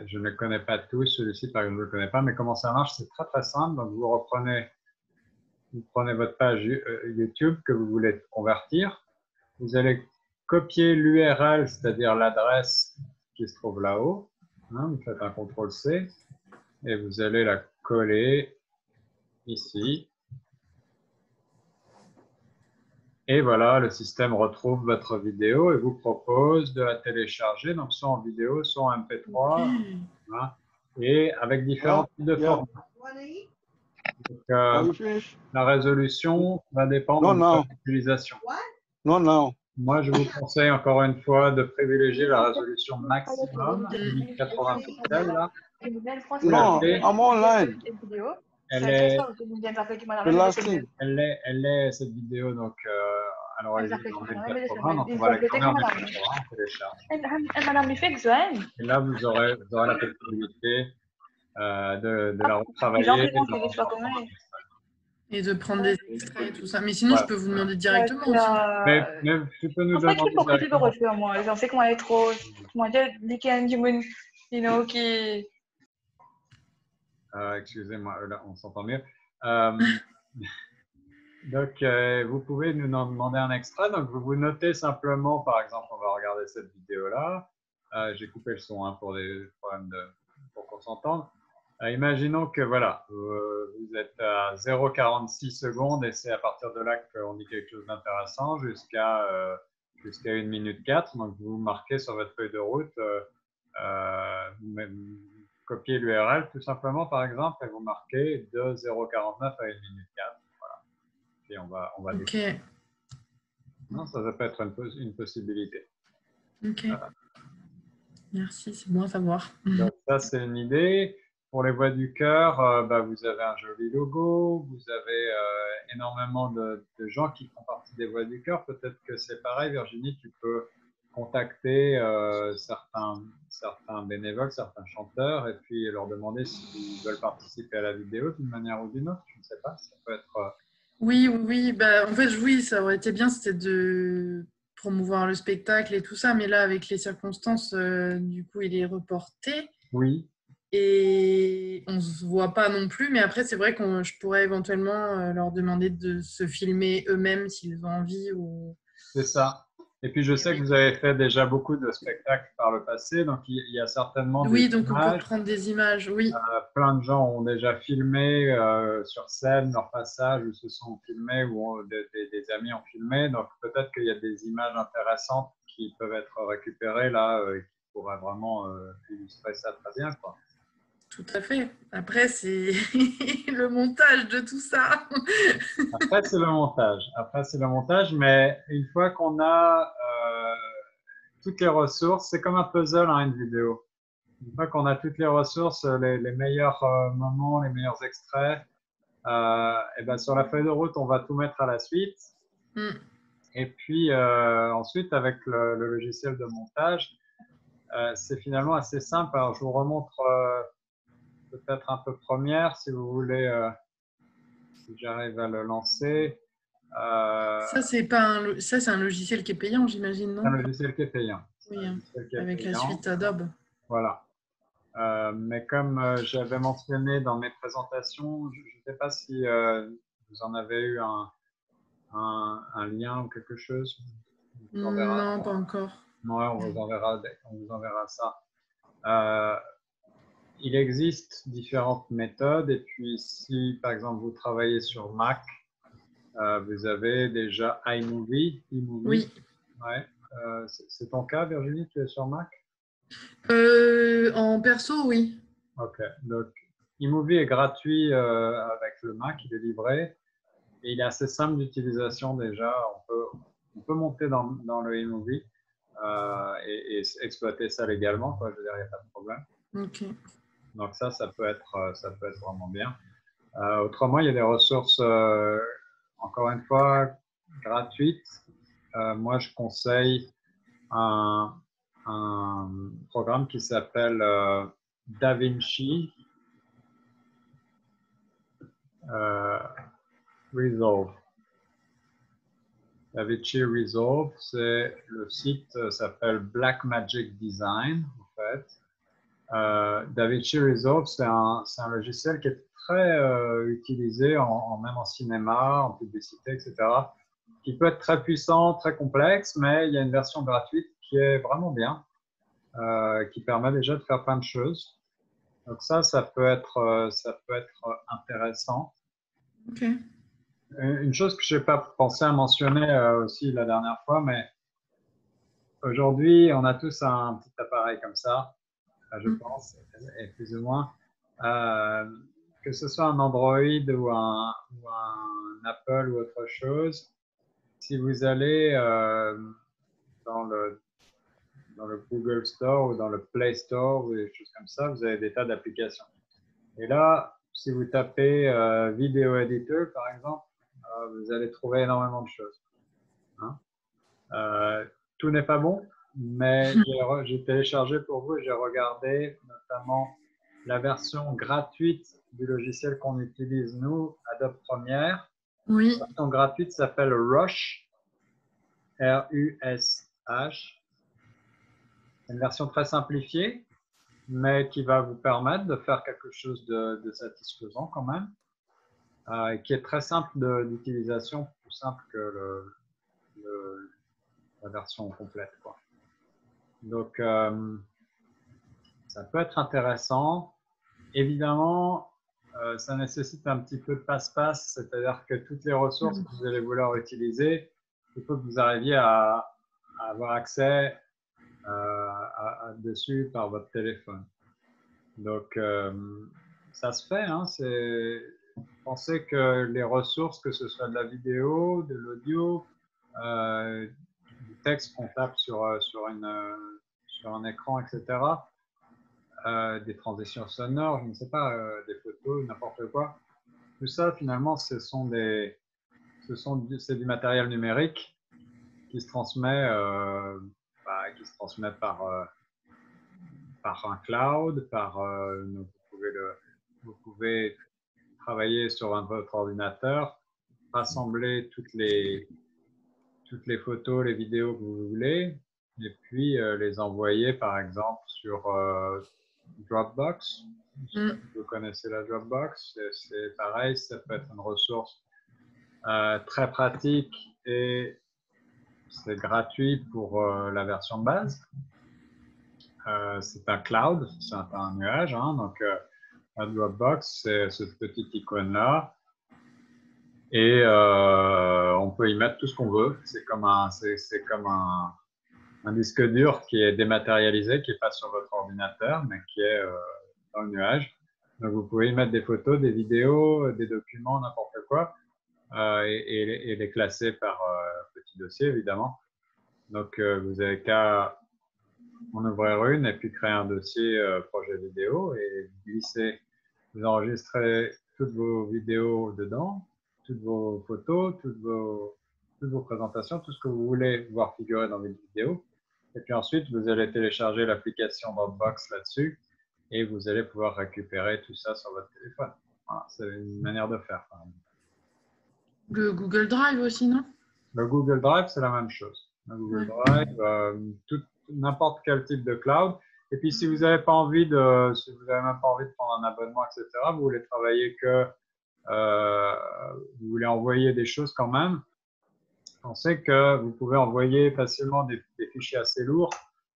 je ne connais pas tous. Celui-ci, par exemple, je ne le connais pas. Mais comment ça marche? C'est très très simple. Donc, vous prenez votre page YouTube que vous voulez convertir. Vous allez copier l'URL, c'est-à-dire l'adresse qui se trouve là-haut. Hein, vous faites un CTRL-C et vous allez la coller ici. Et voilà, le système retrouve votre vidéo et vous propose de la télécharger, donc soit en vidéo, soit en MP3, hein, et avec différents types de formats. Donc, la résolution va dépendre de votre utilisation. Non. Moi, je vous conseille encore une fois de privilégier la résolution maximum, 1080 pixels. Là. Non, I'm online. Elle est, cette vidéo, donc à l'origine en 1080, donc on va l'exporter en 1080, on télécharge. Et là, vous aurez la possibilité de la retravailler. Et de prendre des extraits et tout ça. Mais sinon, je peux vous demander directement aussi. Mais tu peux nous demander directement. Excusez-moi, là, on s'entend mieux. Donc, vous pouvez nous en demander un extrait. Donc, vous notez simplement, par exemple, on va regarder cette vidéo-là. J'ai coupé le son hein, pour des problèmes pour qu'on s'entende. Imaginons que voilà, vous êtes à 0,46 secondes et c'est à partir de là qu'on dit quelque chose d'intéressant jusqu'à 1 minute 4. Donc, vous marquez sur votre feuille de route, vous copiez l'URL tout simplement, par exemple, et vous marquez de 0,49 à 1 minute 4. Voilà. Et on va Ok. Non, ça peut être une possibilité. Ok. Merci, c'est bon à savoir. Donc, ça, c'est une idée. Pour les voix du cœur, vous avez un joli logo, vous avez énormément de gens qui font partie des voix du cœur. Peut-être que c'est pareil, Virginie, tu peux contacter certains bénévoles, certains chanteurs, et puis leur demander s'ils veulent participer à la vidéo d'une manière ou d'une autre. Je ne sais pas, ça peut être… Oui, oui, oui. Bah, en fait, oui, ça aurait été bien, c'était de promouvoir le spectacle et tout ça, mais là, avec les circonstances, du coup, il est reporté Oui, et on se voit pas non plus. Mais après, c'est vrai que je pourrais éventuellement leur demander de se filmer eux-mêmes s'ils ont envie. Ou… c'est ça. Et puis, je Mais sais que oui. vous avez fait déjà beaucoup de spectacles par le passé, donc il y a certainement des Oui, donc on peut images. prendre des images, oui. Plein de gens ont déjà filmé sur scène leur passage, ou se sont filmés, ou des amis ont filmé. Donc peut-être qu'il y a des images intéressantes qui peuvent être récupérées là, qui pourraient vraiment illustrer ça très bien, quoi. Tout à fait. Après, c'est le montage de tout ça. Après, c'est le montage. Après, c'est le montage, mais une fois qu'on a toutes les ressources, c'est comme un puzzle, hein, une vidéo. Une fois qu'on a toutes les ressources, les meilleurs moments, les meilleurs extraits, et ben sur la feuille de route, on va tout mettre à la suite. Mm. Et puis ensuite, avec le logiciel de montage, c'est finalement assez simple. Alors, je vous remontre peut-être un peu Première, si vous voulez, si j'arrive à le lancer. Ça, c'est pas un... ça, c'est un logiciel qui est payant, j'imagine, C'est un non? logiciel qui est payant. Oui, Un hein. logiciel qui est Avec la payant. suite Adobe. Voilà. Mais comme j'avais mentionné dans mes présentations, je ne sais pas si vous en avez eu un lien ou quelque chose. On vous enverra. Non, pas encore. Ouais, on vous enverra ça. Il existe différentes méthodes, et puis si par exemple vous travaillez sur Mac, vous avez déjà iMovie. Oui. Ouais. C'est ton cas, Virginie, tu es sur Mac? En perso, oui. Ok, donc iMovie est gratuit avec le Mac, il est livré, et il est assez simple d'utilisation déjà. On peut monter dans le iMovie et exploiter ça légalement, quoi. Je veux dire, il n'y a pas de problème. Ok. Donc ça peut être vraiment bien. Autrement, il y a des ressources, encore une fois, gratuites. Moi, je conseille un programme qui s'appelle DaVinci Resolve. DaVinci Resolve, c'est le site s'appelle Blackmagic Design, en fait. DaVinci Resolve, c'est un logiciel qui est très utilisé même en cinéma, en publicité, etc., qui peut être très puissant, très complexe, mais il y a une version gratuite qui est vraiment bien, qui permet déjà de faire plein de choses. Donc ça peut être intéressant. Ok. Une chose que je n'ai pas pensé à mentionner aussi la dernière fois, mais aujourd'hui, on a tous un petit appareil comme ça, je pense, et plus ou moins. Que ce soit un Android ou un Apple ou autre chose, si vous allez dans le Google Store ou dans le Play Store ou des choses comme ça, vous avez des tas d'applications. Et là, si vous tapez Video Editor, par exemple, vous allez trouver énormément de choses. Hein. Tout n'est pas bon, mais j'ai téléchargé pour vous et j'ai regardé notamment la version gratuite du logiciel qu'on utilise, nous, Adobe Premiere. Oui. La version gratuite s'appelle Rush, R-U-S-H. C'est une version très simplifiée, mais qui va vous permettre de faire quelque chose de satisfaisant quand même, qui est très simple d'utilisation, plus simple que la version complète, quoi. Donc, ça peut être intéressant. Évidemment, ça nécessite un petit peu de passe-passe, c'est-à-dire que toutes les ressources que vous allez vouloir utiliser, il faut que vous arriviez à avoir accès dessus par votre téléphone. Donc, ça se fait. Hein, pensez que les ressources, que ce soit de la vidéo, de l'audio, du texte qu'on tape sur un écran, etc., des transitions sonores, je ne sais pas, des photos, n'importe quoi. Tout ça, finalement, c'est du matériel numérique qui se transmet qui se transmet par un cloud. Donc vous pouvez travailler sur votre ordinateur, rassembler toutes les photos, les vidéos que vous voulez, et puis les envoyer par exemple sur Dropbox. Vous connaissez la Dropbox, c'est pareil, ça peut être une ressource très pratique et c'est gratuit pour la version de base. C'est un cloud, c'est un nuage, hein, donc la Dropbox, c'est cette petite icône-là. Et on peut y mettre tout ce qu'on veut. C'est comme un disque dur qui est dématérialisé, qui n'est pas sur votre ordinateur, mais qui est dans le nuage. Donc vous pouvez y mettre des photos, des vidéos, des documents, n'importe quoi, et les classer par petit dossier, évidemment. Donc vous avez qu'à en ouvrir une et puis créer un dossier projet vidéo et glisser. Vous enregistrez toutes vos vidéos dedans, toutes vos photos, toutes vos présentations, tout ce que vous voulez voir figurer dans votre vidéo. Et puis ensuite, vous allez télécharger l'application Dropbox là-dessus et vous allez pouvoir récupérer tout ça sur votre téléphone. Voilà, c'est une manière de faire. Le Google Drive aussi, non? Le Google Drive, c'est la même chose. Le Google Drive, n'importe quel type de cloud. Et puis, si vous n'avez pas envie si vous n'avez même pas envie de prendre un abonnement, etc., vous voulez travailler vous voulez envoyer des choses quand même, pensez que vous pouvez envoyer facilement des fichiers assez lourds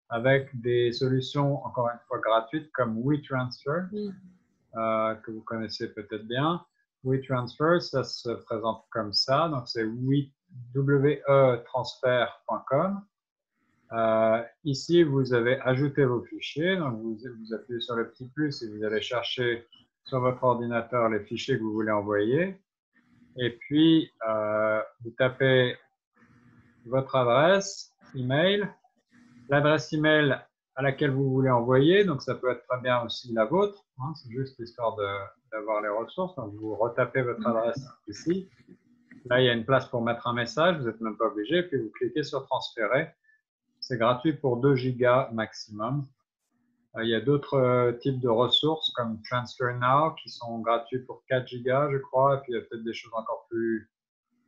avec des solutions, encore une fois, gratuites comme WeTransfer, que vous connaissez peut-être bien. WeTransfer, ça se présente comme ça. Donc, c'est wetransfer.com. Ici, vous avez ajouté vos fichiers. Donc, vous appuyez sur le petit plus et vous allez chercher sur votre ordinateur les fichiers que vous voulez envoyer. Et puis, vous tapez votre adresse email, l'adresse email à laquelle vous voulez envoyer. Donc, ça peut être très bien aussi la vôtre. Hein, c'est juste histoire d'avoir les ressources. Donc, vous retapez votre adresse ici. Là, il y a une place pour mettre un message. Vous n'êtes même pas obligé. Puis, vous cliquez sur transférer. C'est gratuit pour 2 gigas maximum. Il y a d'autres types de ressources comme Transfer Now qui sont gratuits pour 4 gigas, je crois. Et puis, il y a peut-être des choses encore plus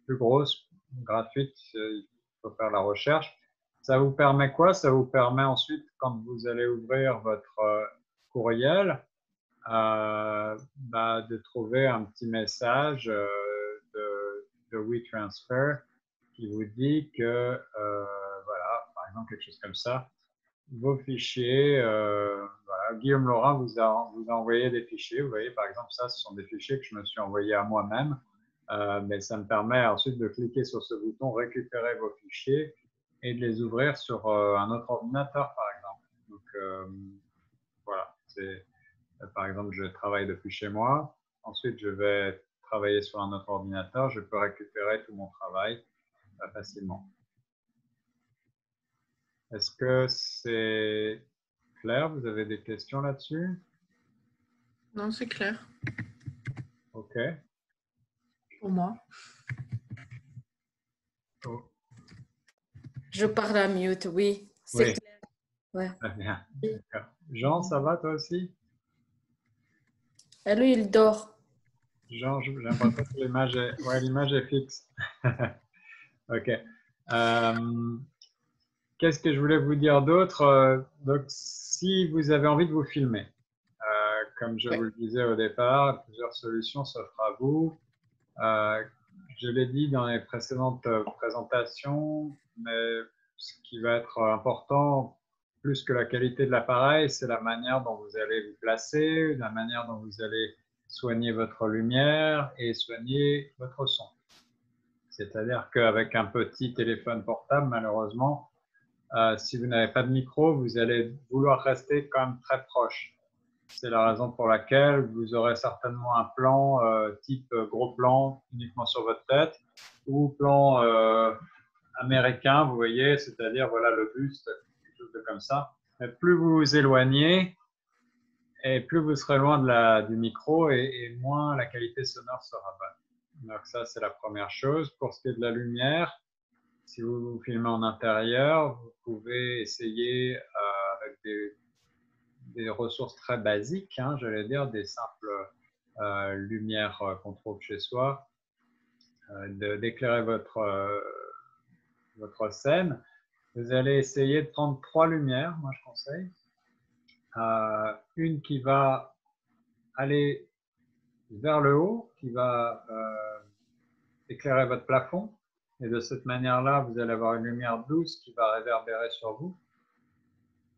grosses, gratuites. Il faut faire la recherche. Ça vous permet quoi? Ça vous permet ensuite, quand vous allez ouvrir votre courriel, de trouver un petit message de WeTransfer qui vous dit que, voilà, par exemple, quelque chose comme ça, vos fichiers, voilà, Guillaume Laurin vous a envoyé des fichiers. Vous voyez, par exemple, ça, ce sont des fichiers que je me suis envoyés à moi-même, mais ça me permet ensuite de cliquer sur ce bouton « Récupérer vos fichiers » et de les ouvrir sur un autre ordinateur, par exemple. Donc, voilà, par exemple, je travaille depuis chez moi. Ensuite, je vais travailler sur un autre ordinateur. Je peux récupérer tout mon travail facilement. Est-ce que c'est clair? Vous avez des questions là-dessus? Non, c'est clair. OK. Pour moi. Oh. Je parle à mute, oui. C'est Oui. clair. Ouais. Très bien. Jean, ça va toi aussi? Et lui, il dort. Jean, j'ai l'impression que l'image est fixe. OK. Qu'est-ce que je voulais vous dire d'autre? Donc, si vous avez envie de vous filmer, comme je vous le disais au départ, plusieurs solutions s'offrent à vous. Je l'ai dit dans les précédentes présentations, mais ce qui va être important, plus que la qualité de l'appareil, c'est la manière dont vous allez vous placer, la manière dont vous allez soigner votre lumière et soigner votre son. C'est-à-dire qu'avec un petit téléphone portable, malheureusement, si vous n'avez pas de micro, vous allez vouloir rester quand même très proche. C'est la raison pour laquelle vous aurez certainement un plan type gros plan uniquement sur votre tête ou plan américain, vous voyez, c'est-à-dire voilà le buste, quelque chose de comme ça. Mais plus vous vous éloignez et plus vous serez loin du micro et moins la qualité sonore sera bonne. Donc ça, c'est la première chose. Pour ce qui est de la lumière, Si vous vous filmez en intérieur, vous pouvez essayer avec des ressources très basiques, hein, j'allais dire des simples lumières qu'on trouve chez soi, d'éclairer votre scène. Vous allez essayer de prendre 3 lumières, moi je conseille. Une qui va aller vers le haut, qui va éclairer votre plafond. Et de cette manière-là, vous allez avoir une lumière douce qui va réverbérer sur vous.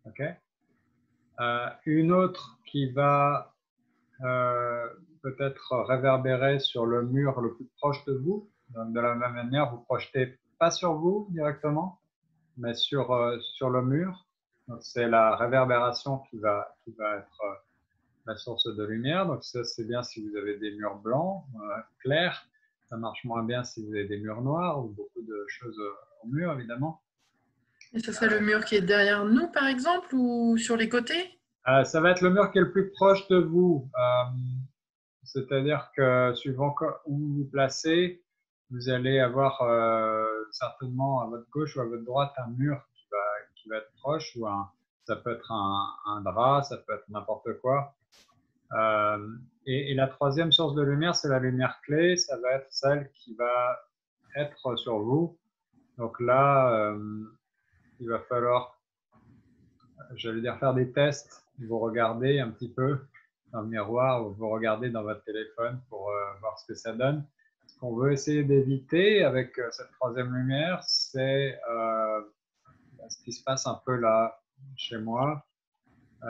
Okay. Une autre qui va peut-être réverbérer sur le mur le plus proche de vous. Donc, de la même manière, vous projetez pas sur vous directement, mais sur le mur. Donc, c'est la réverbération qui va être la source de lumière. Donc, ça, c'est bien si vous avez des murs blancs, clairs. Ça marche moins bien si vous avez des murs noirs ou beaucoup de choses au mur, évidemment. Et ça serait le mur qui est derrière nous, par exemple, ou sur les côtés? Ça va être le mur qui est le plus proche de vous. C'est-à-dire que suivant où vous vous placez, vous allez avoir certainement à votre gauche ou à votre droite un mur qui va être proche. Ça peut être un drap, ça peut être n'importe quoi. Et la troisième source de lumière, c'est la lumière clé. Ça va être celle qui va être sur vous. Donc là, il va falloir, j'allais dire, faire des tests. Vous regardez un petit peu dans le miroir ou vous regardez dans votre téléphone pour voir ce que ça donne. Ce qu'on veut essayer d'éviter avec cette troisième lumière, c'est ce qui se passe un peu là chez moi.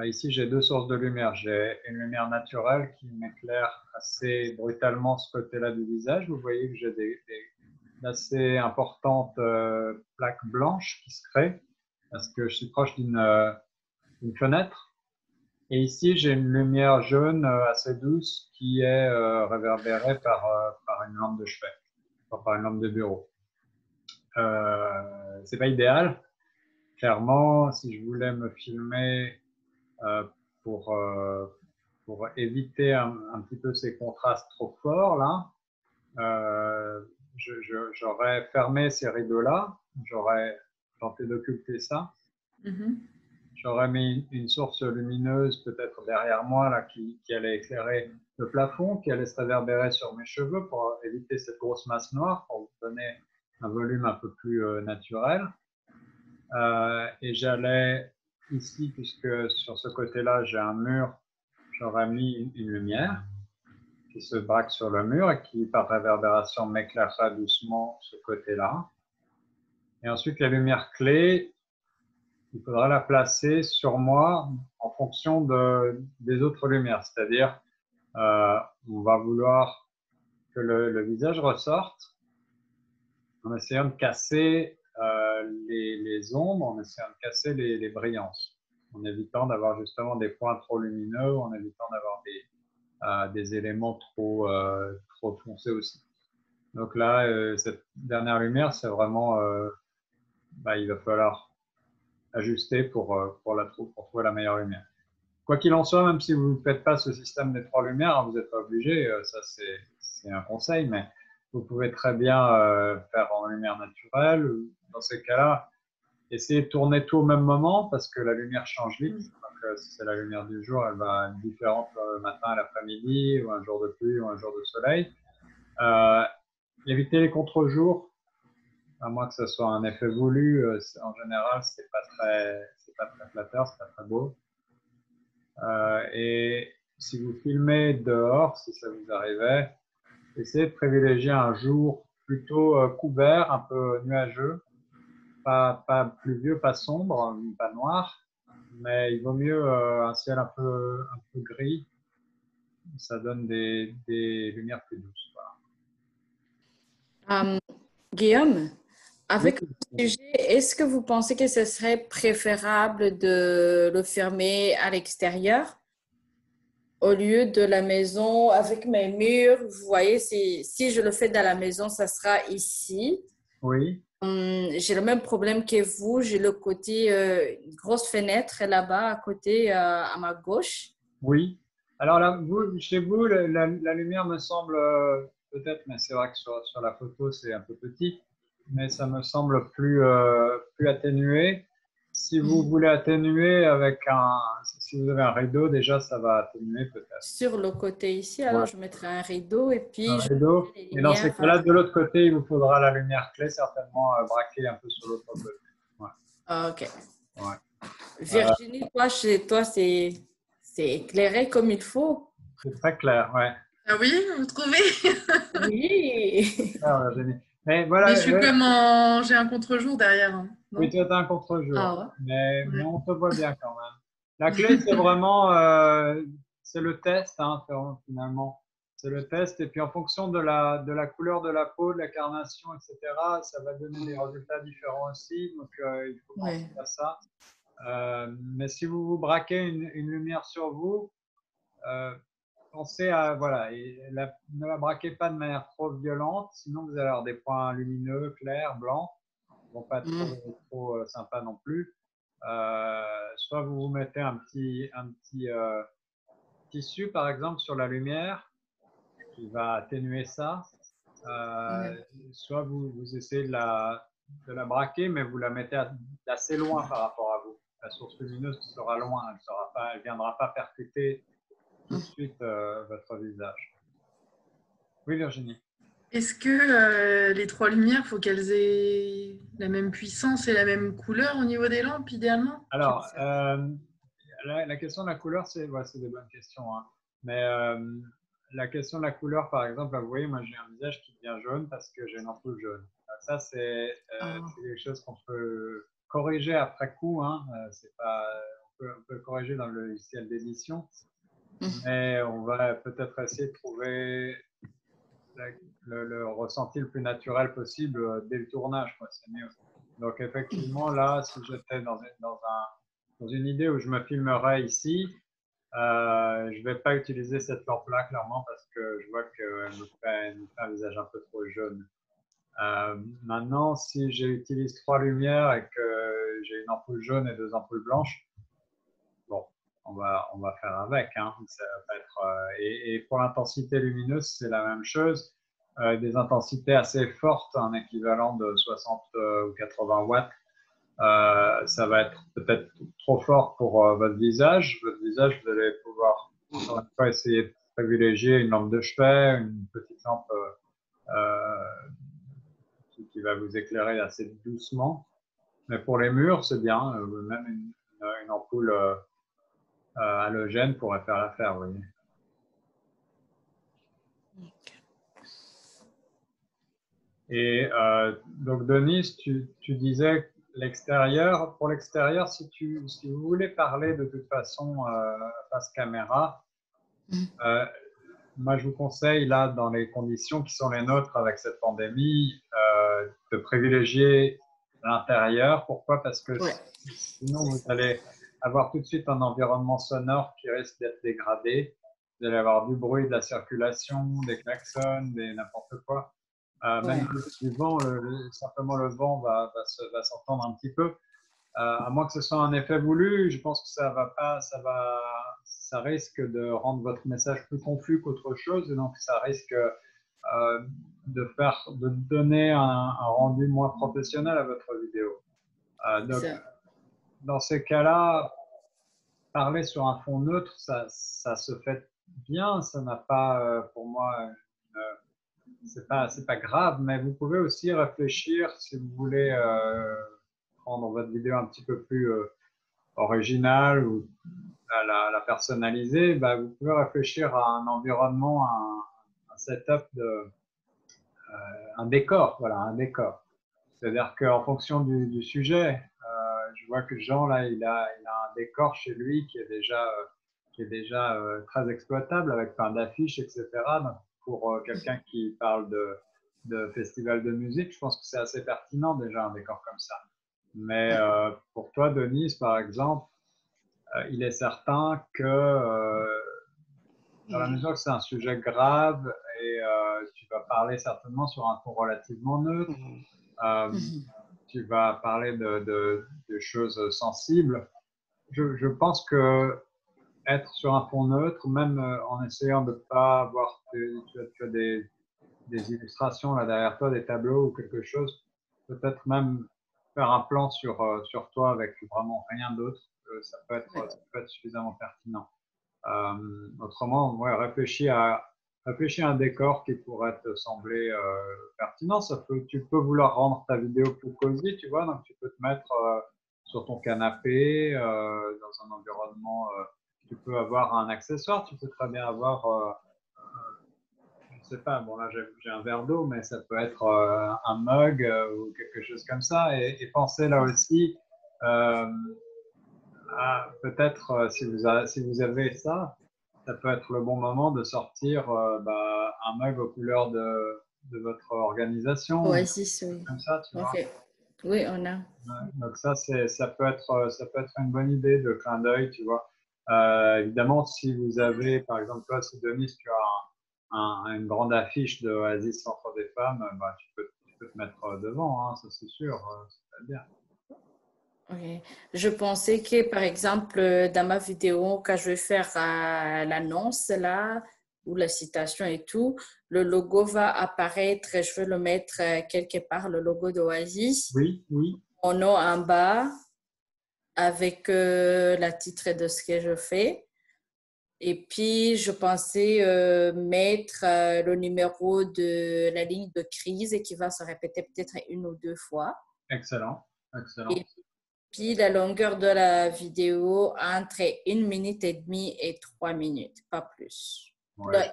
Ici, j'ai 2 sources de lumière. J'ai une lumière naturelle qui m'éclaire assez brutalement ce côté-là du visage. Vous voyez que j'ai d'assez importantes plaques blanches qui se créent parce que je suis proche d'une fenêtre. Et ici, j'ai une lumière jaune assez douce qui est réverbérée par une lampe de chevet, par une lampe de bureau. C'est pas idéal. Clairement, si je voulais me filmer pour éviter un petit peu ces contrastes trop forts là, j'aurais fermé ces rideaux-là, j'aurais tenté d'occulter ça. Mm-hmm. J'aurais mis une source lumineuse peut-être derrière moi là, qui allait éclairer le plafond, qui allait se réverbérer sur mes cheveux pour éviter cette grosse masse noire, pour vous donner un volume un peu plus naturel. Et j'allais ici, puisque sur ce côté-là, j'ai un mur, j'aurais mis une lumière qui se braque sur le mur et qui, par réverbération, m'éclairera doucement ce côté-là. Et ensuite, la lumière clé, il faudra la placer sur moi en fonction des autres lumières. C'est-à-dire, on va vouloir que le visage ressorte en essayant de casser les ombres, en essayant de casser les brillances, en évitant d'avoir justement des points trop lumineux, en évitant d'avoir des éléments trop foncés aussi. Donc là, cette dernière lumière, c'est vraiment, il va falloir ajuster pour trouver la meilleure lumière. Quoi qu'il en soit, même si vous ne faites pas ce système des 3 lumières, hein, vous n'êtes pas obligé, ça c'est un conseil, mais vous pouvez très bien faire en lumière naturelle. Dans ces cas-là, essayez de tourner tout au même moment parce que la lumière change vite. Donc, si c'est la lumière du jour, elle va être différente le matin à l'après-midi, ou un jour de pluie, ou un jour de soleil. Évitez les contre-jours, à moins que ce soit un effet voulu. En général, c'est pas très flatteur, c'est pas très beau. Et si vous filmez dehors, si ça vous arrivait, essayez de privilégier un jour plutôt couvert, un peu nuageux, pas pluvieux, pas sombre, pas noir, mais il vaut mieux un ciel un peu gris. Ça donne des lumières plus douces. Voilà. Guillaume, avec Oui. le sujet, est-ce que vous pensez que ce serait préférable de le fermer à l'extérieur au lieu de la maison avec mes murs? Vous voyez, si je le fais dans la maison, ça sera ici. Oui. J'ai le même problème que vous. J'ai le côté, une grosse fenêtre là-bas à côté, à ma gauche. Oui. Alors là, chez vous, la lumière me semble peut-être, mais c'est vrai que sur la photo, c'est un peu petit. mais ça me semble plus atténué. Si vous voulez atténuer avec si vous avez un rideau, déjà, ça va atténuer peut-être. Sur le côté ici, alors Ouais. je mettrai un rideau et puis Un je rideau. mettrai les Et dans ces lumières. cas-là, de l'autre côté, il vous faudra la lumière clé, certainement braquée un peu sur l'autre côté. Ouais. Ok. Ouais. Virginie, toi, chez toi, c'est éclairé comme il faut. C'est très clair, ouais. Ah oui, vous trouvez? Oui. Clair, Virginie. Mais voilà, Mais je suis comme j'ai un contre-jour derrière, hein, non? oui, tu as un contre-jour, Ah ouais. mais Ouais. on te voit bien quand même. La clé, c'est vraiment c'est le test, hein, finalement. C'est le test, et puis en fonction de la couleur de la peau, de la carnation, etc., ça va donner des résultats différents aussi, donc il faut penser Ouais. à ça. Mais si vous vous braquez une lumière sur vous, pensez à, voilà, ne la braquez pas de manière trop violente, sinon vous allez avoir des points lumineux, clairs, blancs, vont pas être trop sympas non plus. Soit vous vous mettez un petit tissu, par exemple, sur la lumière, qui va atténuer ça. Soit vous essayez de la braquer, mais vous la mettez assez loin par rapport à vous. La source lumineuse sera loin, elle ne viendra pas percuter tout de suite votre visage. Oui, Virginie. Est-ce que les trois lumières, il faut qu'elles aient la même puissance et la même couleur au niveau des lampes, idéalement? Alors, la question de la couleur, c'est des bonnes questions, hein. Mais la question de la couleur, par exemple, vous voyez, moi j'ai un visage qui devient jaune parce que j'ai une ampoule jaune. Ça, c'est quelque chose qu'on peut corriger après coup, hein. On peut le corriger dans le logiciel d'édition, mais on va peut-être essayer de trouver le ressenti le plus naturel possible dès le tournage, quoi. C'est mieux. Donc effectivement, là, si j'étais dans une idée où je me filmerais ici, je ne vais pas utiliser cette lampe-là, clairement, parce que je vois qu'elle me fait un visage un peu trop jaune. Maintenant, si j'utilise trois lumières et que j'ai une ampoule jaune et deux ampoules blanches, bon, on va faire avec, hein. Ça va pas être, et pour l'intensité lumineuse, c'est la même chose. Des intensités assez fortes, un équivalent de 60 ou 80 watts. Ça va être peut-être trop fort pour votre visage. Votre visage, vous allez pouvoir encore une fois essayer de privilégier une lampe de chevet, une petite lampe qui va vous éclairer assez doucement. Mais pour les murs, c'est bien. Même une ampoule halogène pourrait faire l'affaire, vous voyez. Et donc, Denise, tu disais l'extérieur. Pour l'extérieur, si vous voulez parler de toute façon face caméra, moi je vous conseille là, dans les conditions qui sont les nôtres avec cette pandémie, de privilégier l'intérieur. Pourquoi? Parce que sinon vous allez avoir tout de suite un environnement sonore qui risque d'être dégradé. Vous allez avoir du bruit, de la circulation, des klaxons, n'importe quoi. Même du vent, simplement le vent va s'entendre un petit peu. À moins que ce soit un effet voulu, je pense que ça risque de rendre votre message plus confus qu'autre chose, et donc ça risque de donner un rendu moins professionnel à votre vidéo. Donc, dans ces cas-là, parler sur un fond neutre, ça se fait bien, ça n'a pas, pour moi, c'est pas grave, mais vous pouvez aussi réfléchir si vous voulez rendre votre vidéo un petit peu plus originale ou la personnaliser. Bah, vous pouvez réfléchir à un environnement, un setup un décor, voilà, un décor. C'est-à-dire qu'en fonction du sujet, je vois que Jean là, il a un décor chez lui qui est déjà très exploitable avec plein d'affiches, etc. Donc, pour quelqu'un qui parle de festival de musique, je pense que c'est assez pertinent déjà un décor comme ça. Mais pour toi, Denise, par exemple, il est certain que dans la mesure que c'est un sujet grave et tu vas parler certainement sur un ton relativement neutre, tu vas parler de choses sensibles. Je pense que être sur un fond neutre, même en essayant de ne pas avoir tu as des illustrations là derrière toi, des tableaux ou quelque chose, peut-être même faire un plan sur toi avec vraiment rien d'autre. Ça peut être suffisamment pertinent. Autrement, ouais, réfléchis à un décor qui pourrait te sembler pertinent. Tu peux vouloir rendre ta vidéo plus cosy, tu vois, donc tu peux te mettre sur ton canapé, dans un environnement. Tu peux avoir un accessoire, tu peux très bien avoir, je sais pas, bon là j'ai un verre d'eau, mais ça peut être un mug ou quelque chose comme ça. Et penser là aussi, peut-être si vous avez ça, ça peut être le bon moment de sortir un mug aux couleurs de votre organisation, Oasis, oui. comme ça, tu vois. Ok. Oui, on a. Ouais, donc ça peut être une bonne idée de clin d'œil, tu vois. Évidemment, si vous avez, par exemple, toi, si Denis, tu as une grande affiche de Oasis Centre des Femmes, tu peux te mettre devant, hein, ça c'est sûr, c'est bien. Ok. Je pensais que, par exemple, dans ma vidéo, quand je vais faire l'annonce là, ou la citation et tout, le logo va apparaître, je vais le mettre quelque part, le logo d'Oasis, Oui, oui. mon nom en bas, avec la titre de ce que je fais. Et puis, je pensais mettre le numéro de la ligne de crise qui va se répéter peut-être une ou deux fois. Excellent, excellent. Et puis, la longueur de la vidéo entre 1 minute et demie et 3 minutes, pas plus. Ouais.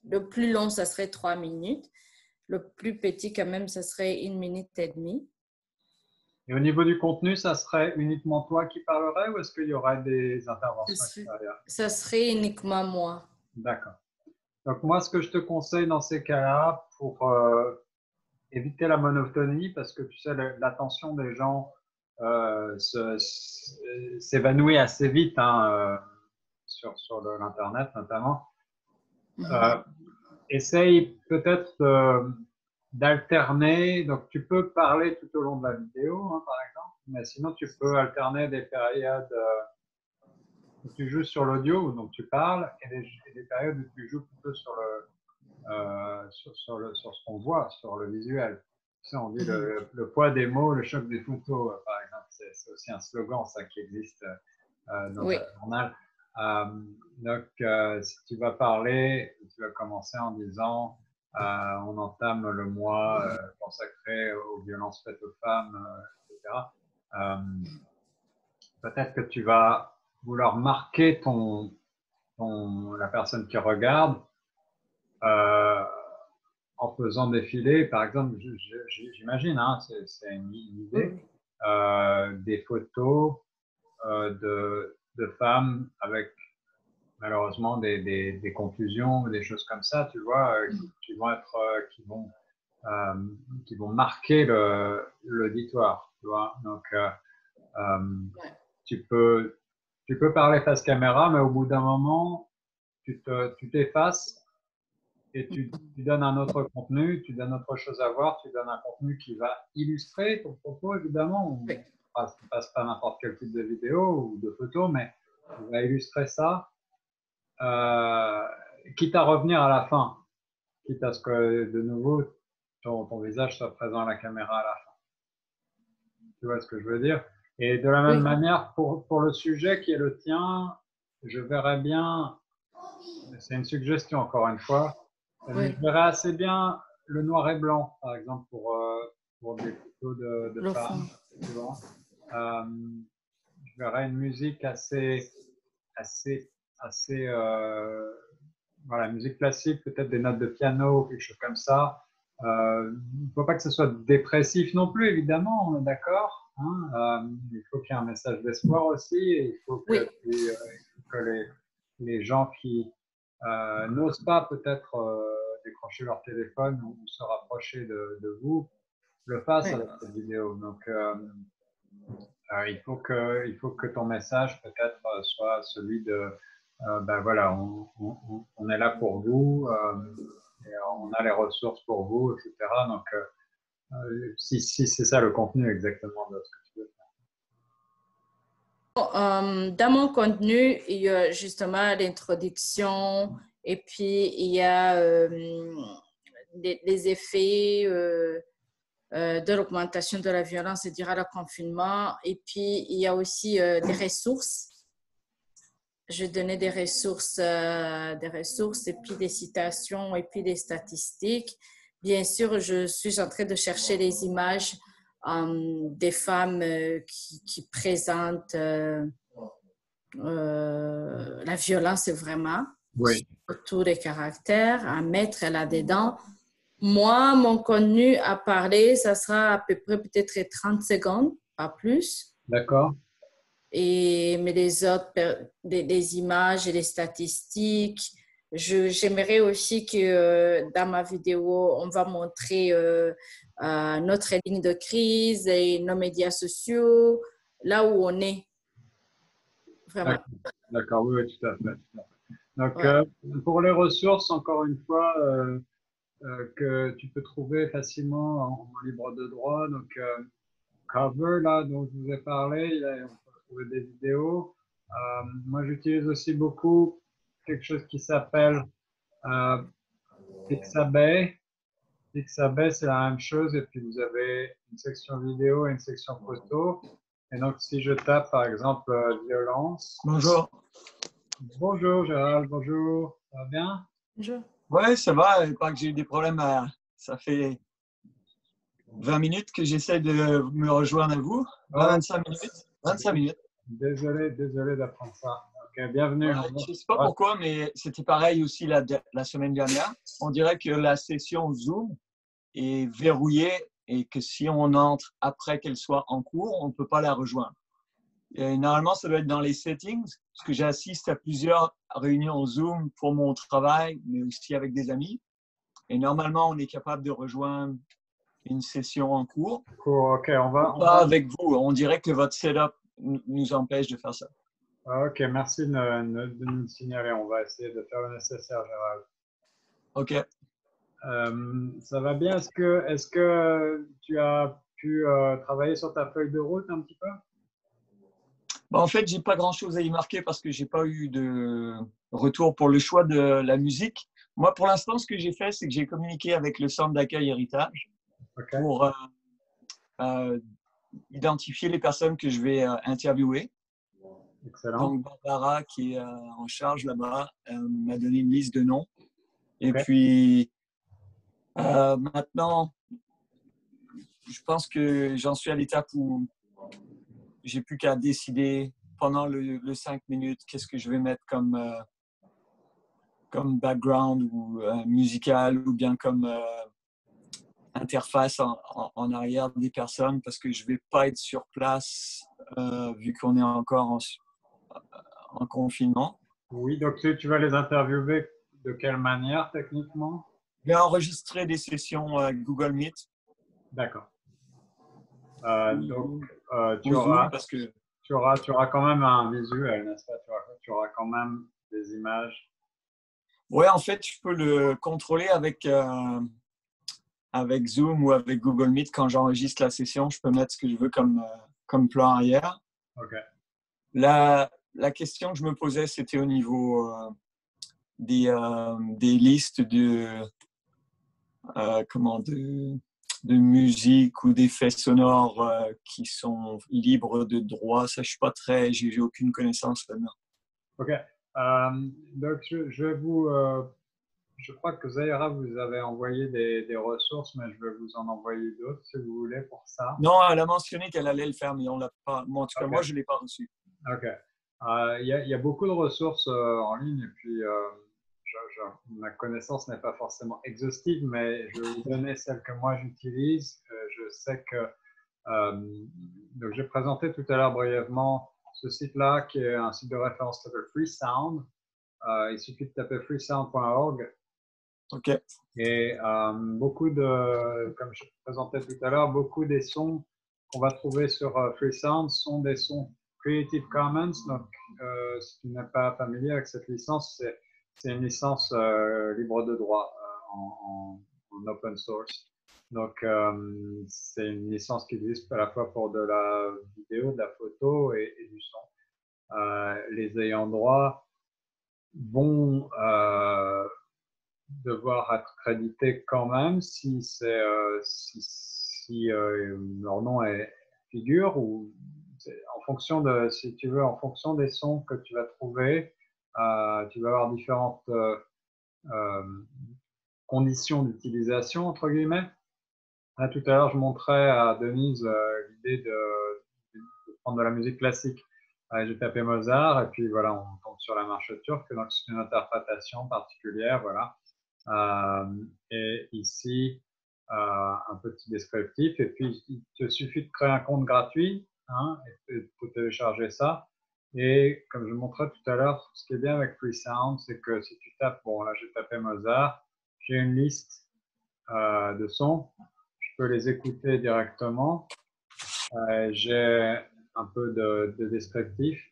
Le plus long, ça serait 3 minutes. Le plus petit, quand même, ça serait 1 minute et demie. Et au niveau du contenu, ça serait uniquement toi qui parlerais ou est-ce qu'il y aurait des interventions extérieures? Ça serait uniquement moi. D'accord. Donc moi, ce que je te conseille dans ces cas-là, pour éviter la monotonie, parce que tu sais, l'attention des gens s'évanouit assez vite hein, sur l'Internet notamment. Essaye peut-être d'alterner. Donc tu peux parler tout au long de la vidéo, hein, par exemple, mais sinon tu peux alterner des périodes où tu joues sur l'audio, donc tu parles, et des périodes où tu joues plutôt sur ce qu'on voit, sur le visuel. Tu sais, on dit le poids des mots, le choc des photos, par exemple. C'est aussi un slogan, ça, qui existe dans Oui. un journal. Donc, si tu vas parler, tu vas commencer en disant on entame le mois consacré aux violences faites aux femmes, etc. Peut-être que tu vas vouloir marquer la personne qui regarde en faisant défiler, par exemple, j'imagine, hein, c'est une idée, des photos de femmes avec malheureusement des contusions ou des choses comme ça, tu vois, qui vont marquer l'auditoire, tu vois. Donc, tu peux parler face caméra, mais au bout d'un moment, tu t'effaces et tu donnes un autre contenu, tu donnes autre chose à voir, tu donnes un contenu qui va illustrer ton propos, évidemment. Oui. On ne passe pas n'importe quel type de vidéo ou de photo, mais on va illustrer ça, quitte à revenir à la fin, quitte à ce que, de nouveau, ton visage soit présent à la caméra à la fin. Tu vois ce que je veux dire? Et de la même manière, pour le sujet qui est le tien, je verrais bien, c'est une suggestion encore une fois, mais je verrais assez bien le noir et blanc, par exemple, pour des photos de femmes, tu vois. Je verrais une musique assez voilà, musique classique, peut-être des notes de piano, quelque chose comme ça. Il ne faut pas que ce soit dépressif non plus, évidemment, on est d'accord. Hein, il faut qu'il y ait un message d'espoir aussi. Et il faut que les gens qui n'osent pas peut-être décrocher leur téléphone ou se rapprocher de vous le fassent avec cette vidéo. Donc, il faut que ton message peut-être soit celui de ben voilà, on est là pour vous, et on a les ressources pour vous, etc. Donc, si c'est ça le contenu exactement de ce que tu veux faire. Dans mon contenu, il y a justement l'introduction et puis il y a les effets de l'augmentation de la violence durant le confinement. Et puis, il y a aussi des ressources. Je donnais des ressources et puis des citations et puis des statistiques. Bien sûr, je suis en train de chercher les images des femmes qui présentent la violence vraiment, Oui, sur tous les caractères, à mettre là-dedans. Moi, mon contenu à parler, ça sera à peu près peut-être 30 secondes, pas plus. d'accord. Mais les autres, des images et les statistiques. J'aimerais aussi que dans ma vidéo, on va montrer notre ligne de crise et nos médias sociaux, là où on est, vraiment. D'accord, oui, oui, tout à fait. Tout à fait. Donc, Ouais. pour les ressources, encore une fois, que tu peux trouver facilement en libre de droit. Donc, Cover, là, dont je vous ai parlé, on peut trouver des vidéos. Moi, j'utilise aussi beaucoup quelque chose qui s'appelle euh, Pixabay. Pixabay, c'est la même chose. Et puis, vous avez une section vidéo et une section photo. Et donc, si je tape, par exemple, violence. Bonjour. Bonjour, Gérald. Bonjour. Ça va bien? Bonjour. Ouais, ça va. Je crois que j'ai eu des problèmes. Ça fait 20 minutes que j'essaie de me rejoindre à vous. 25 minutes. 25 minutes. Désolé d'apprendre ça. Ok, bienvenue. Ouais, je ne sais pas pourquoi, mais c'était pareil aussi la semaine dernière. On dirait que la session Zoom est verrouillée et que si on entre après qu'elle soit en cours, on ne peut pas la rejoindre. Et normalement, ça doit être dans les settings, parce que j'assiste à plusieurs réunions Zoom pour mon travail, mais aussi avec des amis. Et normalement, on est capable de rejoindre une session en cours. Cool, ok, on va. Avec vous. On dirait que votre setup nous empêche de faire ça. Ok, merci de nous le signaler. On va essayer de faire le nécessaire, Gérald. Ok. Ça va bien. Est-ce que tu as pu travailler sur ta feuille de route un petit peu? En fait, j'ai pas grand-chose à y marquer parce que j'ai pas eu de retour pour le choix de la musique. Moi, pour l'instant, ce que j'ai fait, c'est que j'ai communiqué avec le centre d'accueil Héritage pour identifier les personnes que je vais interviewer. Excellent. Donc, Barbara, qui est en charge là-bas, m'a donné une liste de noms. Et puis, maintenant, je pense que j'en suis à l'étape où j'ai plus qu'à décider pendant le 5 minutes qu'est-ce que je vais mettre comme background ou musical ou bien comme interface en arrière des personnes parce que je ne vais pas être sur place vu qu'on est encore en confinement. Oui, donc tu vas les interviewer de quelle manière techniquement? Je vais enregistrer des sessions Google Meet. D'accord. Donc, tu auras quand même un visuel, n'est-ce pas? Tu auras quand même des images. Oui, en fait, je peux le contrôler avec Zoom ou avec Google Meet. Quand j'enregistre la session, je peux mettre ce que je veux comme plan arrière. Ok. La question que je me posais, c'était au niveau des listes de musique ou d'effets sonores qui sont libres de droit. Ça, je suis pas j'ai aucune connaissance là-dedans. Ok. Donc, je crois que Zahira vous avez envoyé des ressources, mais je vais vous en envoyer d'autres si vous voulez pour ça. Non, elle a mentionné qu'elle allait le faire, mais on l'a pas. En tout cas, moi, je l'ai pas reçu. Ok. Il y a beaucoup de ressources en ligne et puis ma connaissance n'est pas forcément exhaustive, mais je vais vous donner celle que moi j'utilise. Je sais que donc j'ai présenté tout à l'heure brièvement ce site-là qui est un site de référence qui s'appelle Freesound. Il suffit de taper freesound.org. Ok. Et comme je présentais tout à l'heure, beaucoup des sons qu'on va trouver sur Freesound sont des sons Creative Commons. Donc, si tu n'es pas familier avec cette licence, c'est une licence libre de droit en open source. Donc, c'est une licence qui existe à la fois pour de la vidéo, de la photo et du son. Les ayants droit vont devoir être crédités quand même si si leur nom figure ou en fonction de, si tu veux, en fonction des sons que tu vas trouver, tu vas avoir différentes conditions d'utilisation, entre guillemets. Là, tout à l'heure, je montrais à Denise l'idée de prendre de la musique classique. J'ai tapé Mozart et puis voilà, on tombe sur la marche turque, donc c'est une interprétation particulière, voilà. Et ici, un petit descriptif. Et puis, il te suffit de créer un compte gratuit, hein, et de télécharger ça. Et comme je montrais tout à l'heure, ce qui est bien avec Freesound, c'est que si tu tapes, bon là j'ai tapé Mozart, j'ai une liste de sons, je peux les écouter directement. J'ai un peu de descriptif.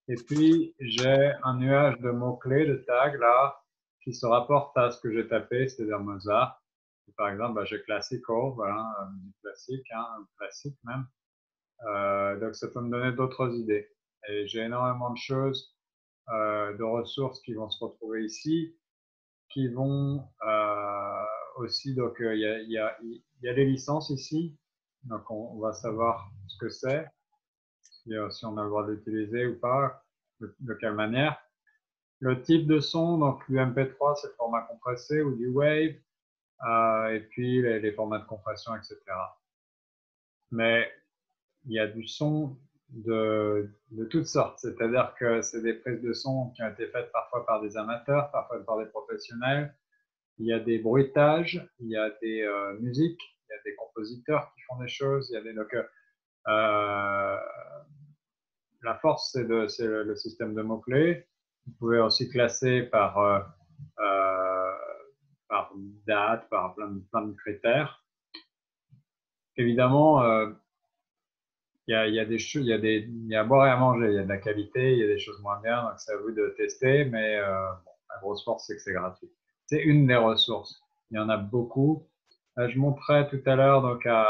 Et puis, j'ai un nuage de mots-clés, de tags, là, qui se rapportent à ce que j'ai tapé, c'est-à-dire Mozart. Et par exemple, bah, j'ai classical, voilà, musique classique, hein, classique même. Donc, ça peut me donner d'autres idées. Et j'ai énormément de choses, de ressources qui vont se retrouver ici, qui vont aussi, donc, il y a les licences ici. Donc, on va savoir ce que c'est, si on a le droit d'utiliser ou pas, de quelle manière. Le type de son, donc l'UMP3, c'est le format compressé ou du Wave, et puis les formats de compression, etc. Mais il y a du son de toutes sortes, c'est-à-dire que c'est des prises de son qui ont été faites parfois par des amateurs, parfois par des professionnels. Il y a des bruitages, il y a des musiques, il y a des compositeurs qui font des choses, il y a des... Donc, la force, c'est le système de mots-clés. Vous pouvez aussi classer par date, par plein de critères. Évidemment, il y a des choses, il y a à boire et à manger, il y a de la qualité, il y a des choses moins bien, donc c'est à vous de tester, mais bon, la grosse force, c'est que c'est gratuit. C'est une des ressources. Il y en a beaucoup. Je montrais tout à l'heure donc à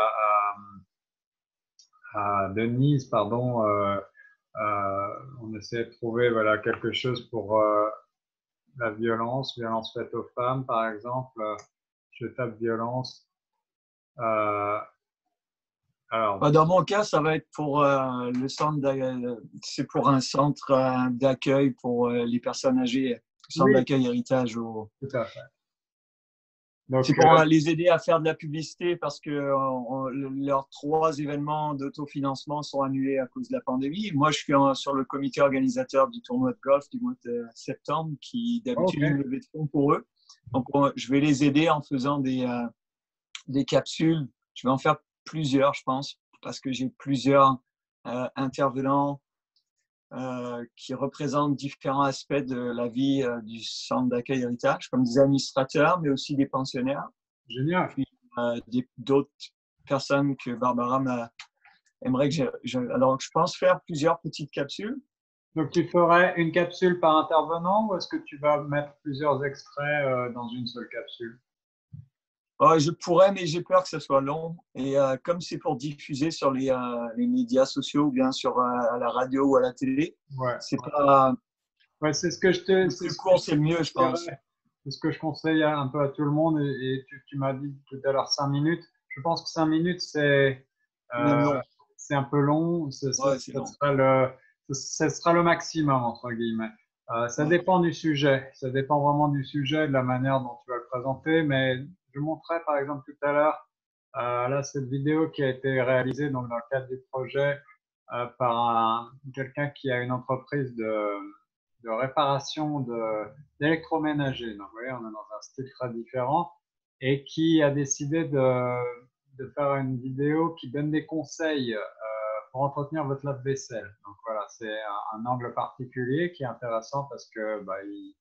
Denise, pardon, on essaie de trouver voilà, quelque chose pour la violence faite aux femmes, par exemple. Je tape violence. Alors, Dans mon cas, ça va être pour le centre, c'est pour un centre d'accueil pour les personnes âgées, centre oui, d'accueil héritage. tout à fait. Donc, C'est pour les aider à faire de la publicité parce que leurs 3 événements d'autofinancement sont annulés à cause de la pandémie. Moi, je suis sur le comité organisateur du tournoi de golf du mois de septembre qui d'habitude okay. une levée de fonds pour eux. Donc, je vais les aider en faisant des capsules. Je vais en faire plusieurs, je pense, parce que j'ai plusieurs intervenants qui représentent différents aspects de la vie du centre d'accueil héritage, comme des administrateurs, mais aussi des pensionnaires. Génial. Puis d'autres personnes que Barbara aimerait que alors, je pense faire plusieurs petites capsules. Donc, tu ferais une capsule par intervenant ou est-ce que tu vas mettre plusieurs extraits dans une seule capsule? Je pourrais, mais j'ai peur que ce soit long. Et comme c'est pour diffuser sur les médias sociaux ou bien à la radio ou à la télé, ouais, c'est pas. Ouais, c'est ce que je te. Le plus court, c'est le mieux, je pense. C'est ce que je conseille un peu à tout le monde. Et tu m'as dit tout à l'heure 5 minutes. Je pense que 5 minutes, c'est un peu long. Ce sera le maximum, entre guillemets. Ça dépend du sujet. Ça dépend vraiment du sujet, de la manière dont tu vas le présenter. Mais je montrais, par exemple, tout à l'heure, là, cette vidéo qui a été réalisée donc, dans le cadre du projet par quelqu'un qui a une entreprise de réparation d'électroménager. Donc, vous voyez, on est dans un style très différent et qui a décidé de faire une vidéo qui donne des conseils pour entretenir votre lave-vaisselle. Donc, voilà, c'est un angle particulier qui est intéressant parce que il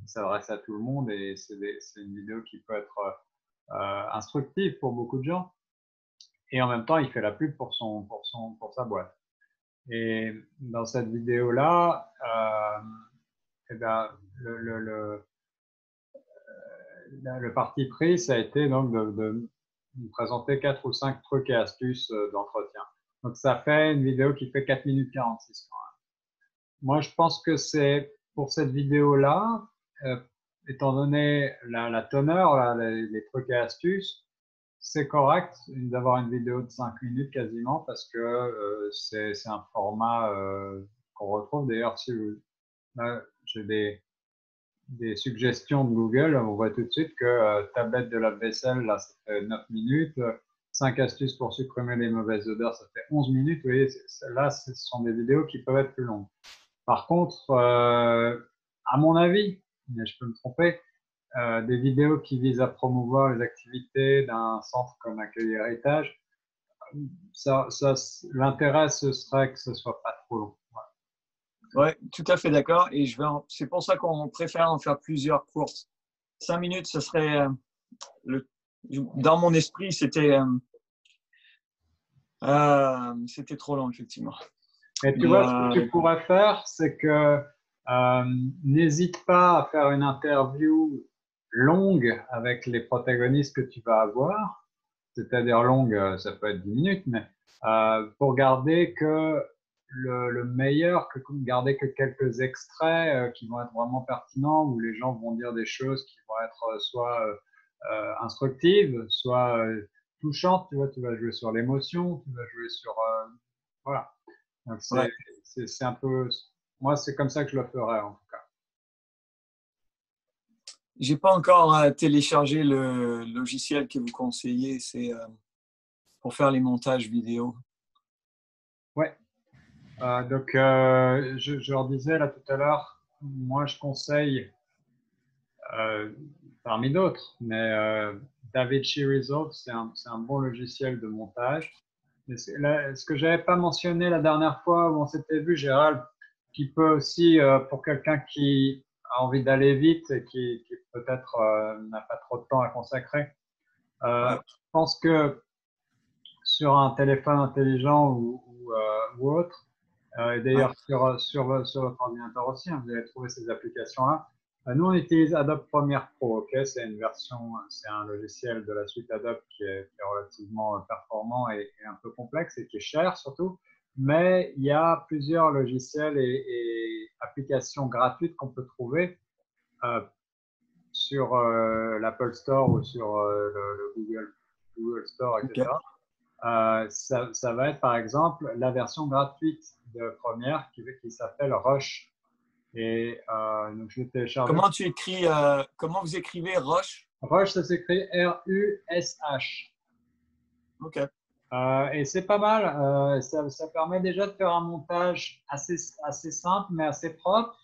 s'adresse à tout le monde et c'est une vidéo qui peut être instructive pour beaucoup de gens. Et en même temps, il fait la pub pour sa boîte. Et dans cette vidéo-là, eh ben, le parti pris, ça a été donc de présenter 4 ou 5 trucs et astuces d'entretien. Donc, ça fait une vidéo qui fait 4 minutes 46 quand même. Moi, je pense que c'est pour cette vidéo-là, étant donné la teneur, les trucs et astuces, c'est correct d'avoir une vidéo de 5 minutes quasiment parce que c'est un format qu'on retrouve. D'ailleurs, si j'ai des suggestions de Google, on voit tout de suite que tablette de lave-vaisselle, là, ça fait 9 minutes. 5 astuces pour supprimer les mauvaises odeurs, ça fait 11 minutes. Vous voyez, là, ce sont des vidéos qui peuvent être plus longues. Par contre, à mon avis, mais je peux me tromper, des vidéos qui visent à promouvoir les activités d'un centre comme Accueil Héritage, l'intérêt, ce serait que ce ne soit pas trop long. Oui, tout à fait d'accord. Et c'est pour ça qu'on préfère en faire plusieurs courses. 5 minutes, ce serait dans mon esprit, c'était trop long, effectivement. Et tu vois, ce que tu pourrais faire, c'est que n'hésite pas à faire une interview longue avec les protagonistes que tu vas avoir. C'est-à-dire longue, ça peut être 10 minutes, mais pour garder que le meilleur, garder que quelques extraits qui vont être vraiment pertinents, où les gens vont dire des choses qui vont être soit instructives, soit touchantes. Tu vois, tu vas jouer sur l'émotion, tu vas jouer sur voilà. Donc c'est un peu, moi c'est comme ça que je le ferais en tout cas. J'ai pas encore téléchargé le logiciel que vous conseillez, c'est pour faire les montages vidéo. Ouais. Donc je leur disais là tout à l'heure, moi je conseille parmi d'autres, mais DaVinci Resolve c'est un bon logiciel de montage. Ce que j'avais pas mentionné la dernière fois où on s'était vu, Gérald, qui peut aussi, pour quelqu'un qui a envie d'aller vite et qui peut-être n'a pas trop de temps à consacrer, je pense que sur un téléphone intelligent ou autre, et d'ailleurs sur votre ordinateur aussi, hein, vous allez trouver ces applications-là. Nous, on utilise Adobe Premiere Pro, ok? C'est une version, c'est un logiciel de la suite Adobe qui est relativement performant et un peu complexe et qui est cher surtout. Mais il y a plusieurs logiciels et applications gratuites qu'on peut trouver sur l'Apple Store ou sur le Google Store, etc. Ça va être par exemple la version gratuite de Premiere qui s'appelle Rush. Et donc je l'ai téléchargé. Comment vous écrivez Rush? Rush, ça s'écrit R-U-S-H. Ok. Et c'est pas mal. Ça permet déjà de faire un montage assez simple mais assez propre.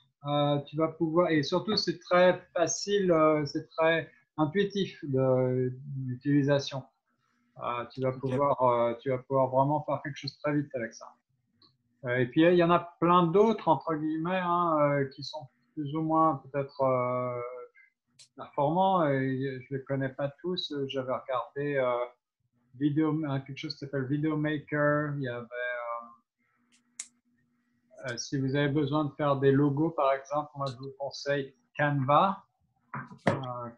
Tu vas pouvoir, et surtout c'est très facile, c'est très intuitif d'utilisation. Tu vas pouvoir vraiment faire quelque chose très vite avec ça. Et puis il y en a plein d'autres entre guillemets hein, qui sont plus ou moins peut-être performants. Et je les connais pas tous. J'avais regardé quelque chose qui s'appelle Videomaker. Il y avait si vous avez besoin de faire des logos par exemple, moi je vous conseille Canva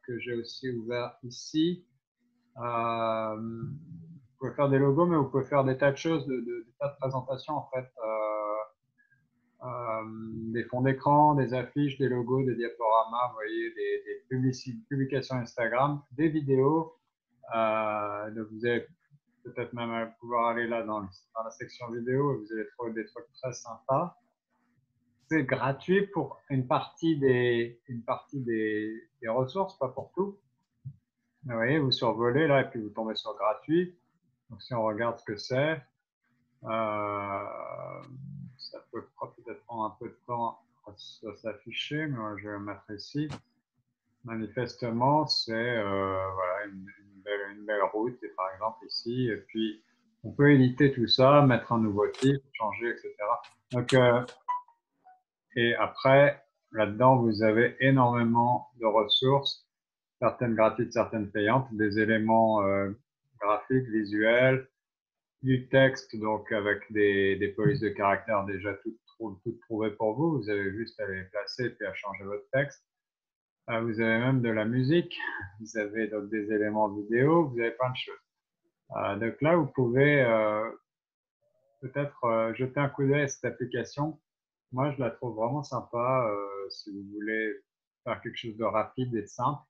que j'ai aussi ouvert ici. Vous pouvez faire des logos, mais vous pouvez faire des tas de choses, des tas de présentations en fait. Des fonds d'écran, des affiches, des logos, des diaporamas, vous voyez, des publications Instagram, des vidéos. Donc vous allez peut-être même pouvoir aller là dans la section vidéo et vous allez trouver des trucs très sympas. C'est gratuit pour une partie des ressources, pas pour tout. Vous voyez, vous survolez là et puis vous tombez sur gratuit. Donc si on regarde ce que c'est, ça peut peut-être prendre un peu de temps à s'afficher, mais moi je vais le mettre ici. Manifestement, c'est voilà, une belle route, et par exemple ici, et puis on peut éditer tout ça, mettre un nouveau titre, changer, etc. Donc, et après, là-dedans, vous avez énormément de ressources, certaines gratuites, certaines payantes, des éléments graphiques, visuels, du texte, donc avec des polices de caractère déjà toutes trouvées pour vous. Vous avez juste à les placer et à changer votre texte. Vous avez même de la musique, vous avez donc des éléments vidéo, vous avez plein de choses. Donc là, vous pouvez peut-être jeter un coup d'œil à cette application. Moi, je la trouve vraiment sympa si vous voulez faire quelque chose de rapide et de simple.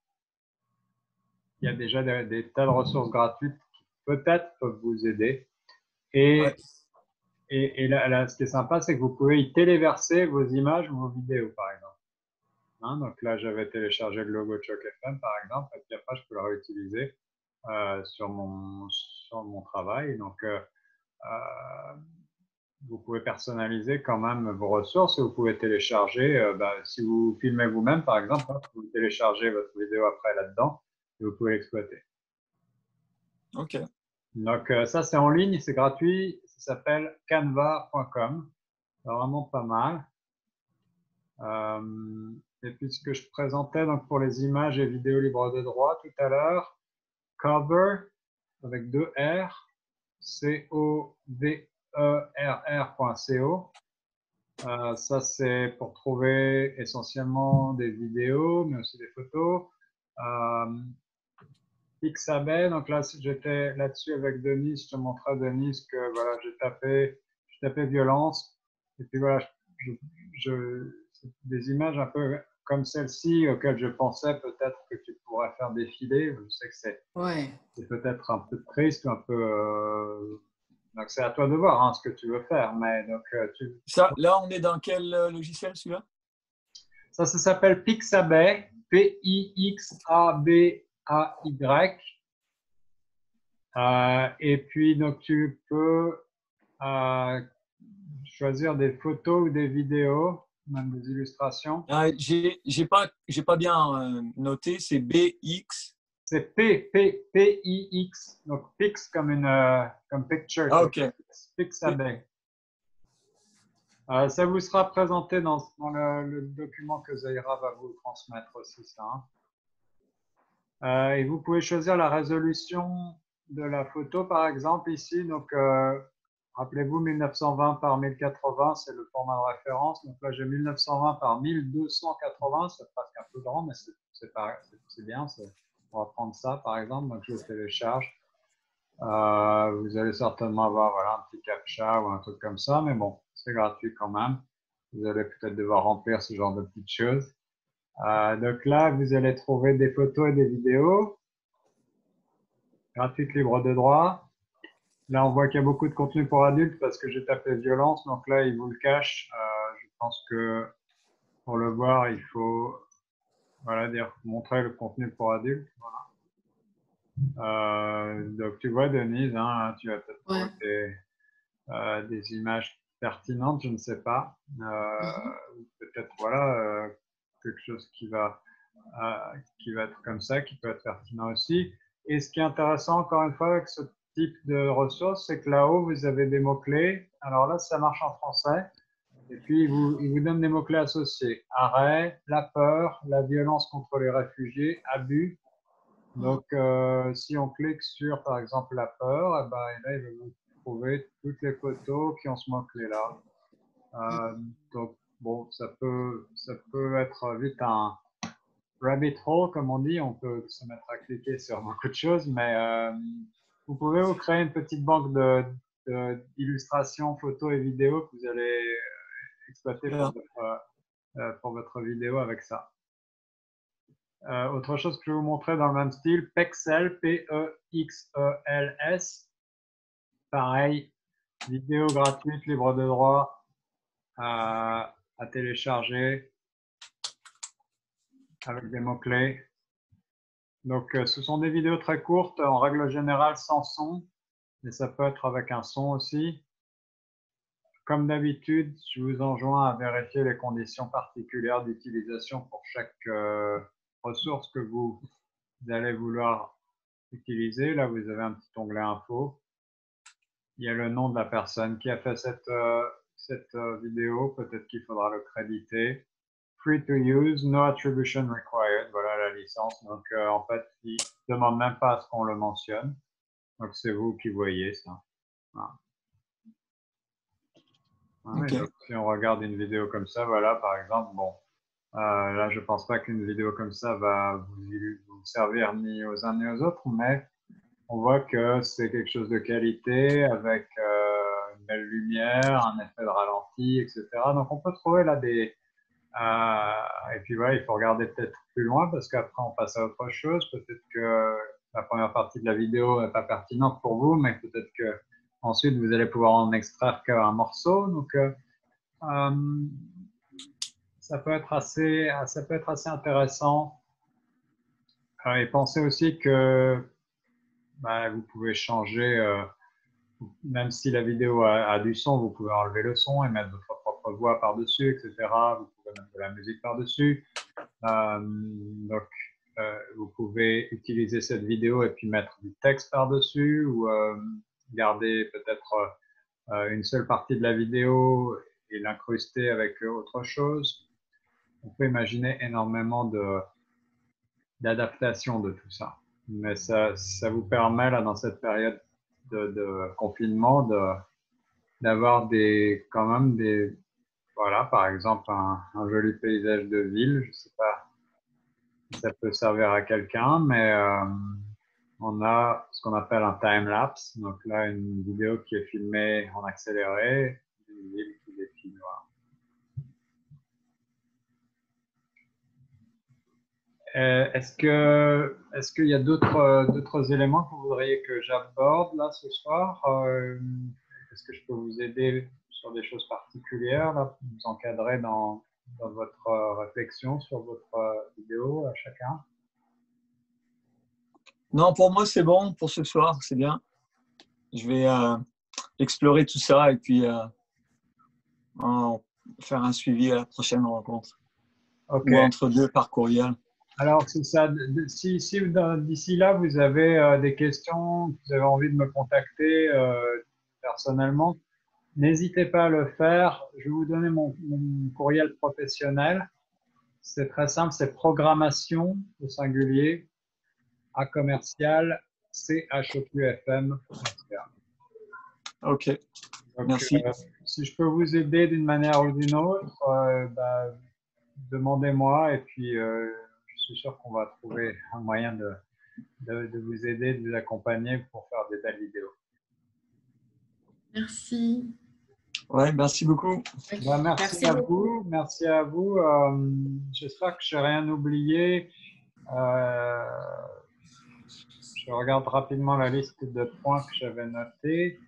il y a déjà des tas de ressources gratuites qui peut-être peuvent vous aider. Et, Ouais. et là, ce qui est sympa, c'est que vous pouvez y téléverser vos images ou vos vidéos, par exemple. Hein, donc là, j'avais téléchargé le logo de Choc FM, par exemple, et puis après, je peux le réutiliser sur mon travail. Donc, vous pouvez personnaliser quand même vos ressources et vous pouvez télécharger, si vous filmez vous-même, par exemple, hein, vous téléchargez votre vidéo après là-dedans et vous pouvez l'exploiter. OK. Donc, ça, c'est en ligne, c'est gratuit, ça s'appelle canva.com. C'est vraiment pas mal. Et puis, ce que je présentais donc, pour les images et vidéos libres de droit tout à l'heure, Cover, avec 2 R, coverr.co. Ça, c'est pour trouver essentiellement des vidéos, mais aussi des photos. Pixabay, donc là, j'étais là-dessus avec Denise, je te montrais, Denise, que voilà, j'ai tapé violence. Et puis voilà, des images un peu comme celle-ci auxquelles je pensais peut-être que tu pourrais faire défiler. Je sais que c'est Ouais. peut-être un peu triste, un peu. Donc c'est à toi de voir hein, ce que tu veux faire. Mais donc Ça, là, on est dans quel logiciel, celui-là? ça s'appelle Pixabay, Pixabay. Et puis donc tu peux choisir des photos ou des vidéos, même des illustrations. J'ai pas bien noté, c'est BX. C'est P-I-X, donc Pix comme picture, Ah, OK. Pixabay. Ça vous sera présenté dans le document que Zaira va vous transmettre aussi, ça. Et vous pouvez choisir la résolution de la photo, par exemple, ici. Donc, rappelez-vous, 1920 par 1080, c'est le format de référence. Donc là, j'ai 1920 par 1280, c'est presque un peu grand, mais c'est bien. On va prendre ça, par exemple. Donc, je le télécharge. Vous allez certainement avoir voilà, un petit captcha ou un truc comme ça, mais bon, c'est gratuit quand même. Vous allez peut-être devoir remplir ce genre de petites choses. Donc là, vous allez trouver des photos et des vidéos gratuites, libres de droit. Là, on voit qu'il y a beaucoup de contenu pour adultes parce que j'ai tapé violence, donc là, il vous le cache. Je pense que pour le voir, il faut montrer le contenu pour adultes. Voilà. Donc tu vois, Denise, hein, tu as peut-être trouvé des images pertinentes, je ne sais pas. Peut-être voilà quelque chose qui va être comme ça, qui peut être pertinent aussi. Et ce qui est intéressant, encore une fois, avec ce type de ressources, c'est que là-haut, vous avez des mots-clés. Alors là, ça marche en français. Et puis, il vous donne des mots-clés associés. Arrêt, la peur, la violence contre les réfugiés, abus. Donc, si on clique sur, par exemple, la peur, et là, il va vous trouver toutes les photos qui ont ce mot-clé-là. Donc, bon, ça peut être vite un rabbit hole, comme on dit. On peut se mettre à cliquer sur beaucoup de choses, mais vous pouvez vous créer une petite banque d'illustrations, photos et vidéos que vous allez exploiter pour votre vidéo avec ça. Autre chose que je vais vous montrer dans le même style, Pexels, P-E-X-E-L-S. Pareil, vidéo gratuite, libre de droit à télécharger avec des mots-clés. Donc, ce sont des vidéos très courtes, en règle générale sans son, mais ça peut être avec un son aussi. Comme d'habitude, je vous enjoins à vérifier les conditions particulières d'utilisation pour chaque ressource que vous allez vouloir utiliser. Là, vous avez un petit onglet info. Il y a le nom de la personne qui a fait cette vidéo. Peut-être qu'il faudra le créditer. Free to use, no attribution required. Voilà la licence. Donc, en fait, il ne demande même pas à ce qu'on le mentionne. Donc, c'est vous qui voyez ça. Voilà. Okay. Donc, si on regarde une vidéo comme ça, voilà, par exemple, bon, là, je ne pense pas qu'une vidéo comme ça va vous servir ni aux uns ni aux autres, mais on voit que c'est quelque chose de qualité avec une belle lumière, un effet de ralenti, etc. Donc, on peut trouver là des... et puis voilà, il faut regarder peut-être plus loin parce qu'après, on passe à autre chose. Peut-être que la première partie de la vidéo n'est pas pertinente pour vous, mais peut-être que ensuite vous allez pouvoir en extraire qu'un morceau. Donc, ça peut être assez intéressant. Et pensez aussi que vous pouvez changer, même si la vidéo a du son, vous pouvez enlever le son et mettre votre propre voix par-dessus, etc. Vous pouvez mettre de la musique par-dessus. Donc, vous pouvez utiliser cette vidéo et puis mettre du texte par-dessus ou garder peut-être une seule partie de la vidéo et l'incruster avec autre chose. On peut imaginer énormément d'adaptation de tout ça. Mais ça vous permet, là, dans cette période de confinement, d'avoir quand même voilà, par exemple, un joli paysage de ville. Je ne sais pas si ça peut servir à quelqu'un, mais on a ce qu'on appelle un time-lapse. Donc là, une vidéo qui est filmée en accéléré, une ville qui défile. Voilà. Est-ce qu'il y a d'autres éléments que vous voudriez que j'aborde là ce soir? Est-ce que je peux vous aider sur des choses particulières, là, pour vous encadrer dans votre réflexion sur votre vidéo à chacun? Non, pour moi, c'est bon pour ce soir, c'est bien. Je vais explorer tout ça et puis faire un suivi à la prochaine rencontre. Okay. Ou entre deux par courriel. Alors, c'est ça. Si d'ici là, vous avez des questions, vous avez envie de me contacter personnellement, n'hésitez pas à le faire. Je vais vous donner mon courriel professionnel. C'est très simple, c'est programmation au singulier à commercial chopufm.fr. Ok, donc, merci. Si je peux vous aider d'une manière ou d'une autre, demandez-moi et puis je suis sûr qu'on va trouver un moyen de vous aider, de vous accompagner pour faire des belles vidéos. Merci. Ouais, merci beaucoup. Merci à vous. Merci à vous. J'espère que je n'ai rien oublié. Je regarde rapidement la liste de points que j'avais notés.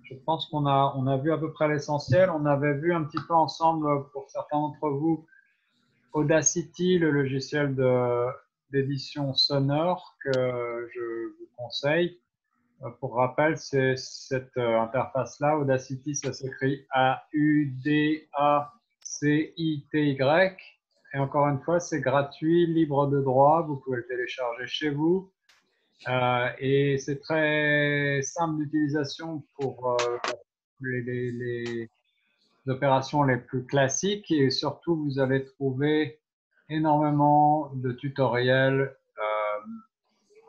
Je pense qu'on a vu à peu près l'essentiel. On avait vu un petit peu ensemble, pour certains d'entre vous, Audacity, le logiciel d'édition sonore que je vous conseille. Pour rappel, c'est cette interface-là. Audacity, ça s'écrit A-U-D-A-C-I-T-Y. Et encore une fois, c'est gratuit, libre de droit. Vous pouvez le télécharger chez vous. Et c'est très simple d'utilisation pour les opérations les plus classiques. Et surtout, vous allez trouver énormément de tutoriels,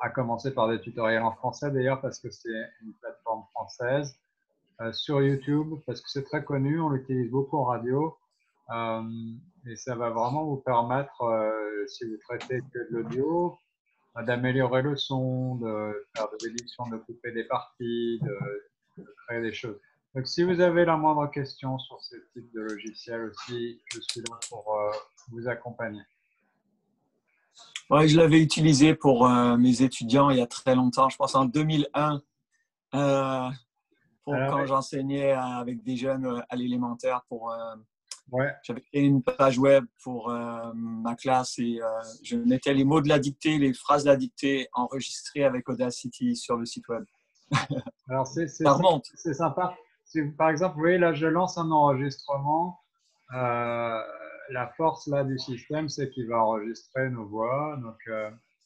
à commencer par des tutoriels en français d'ailleurs, parce que c'est une plateforme française, sur YouTube, parce que c'est très connu, on l'utilise beaucoup en radio. Et ça va vraiment vous permettre, si vous traitez que de l'audio, d'améliorer le son, de faire de l'édition, de couper des parties, de créer des choses. Donc, si vous avez la moindre question sur ce type de logiciel aussi, je suis là pour vous accompagner. Ouais, je l'avais utilisé pour mes étudiants il y a très longtemps, je pense en 2001, quand j'enseignais avec des jeunes à l'élémentaire. J'avais créé une page web pour ma classe et je mettais les mots de la dictée, les phrases de la dictée enregistrées avec Audacity sur le site web. Alors, c'est sympa. Par exemple, vous voyez, là, je lance un enregistrement. La force là du système, c'est qu'il va enregistrer nos voix. Donc,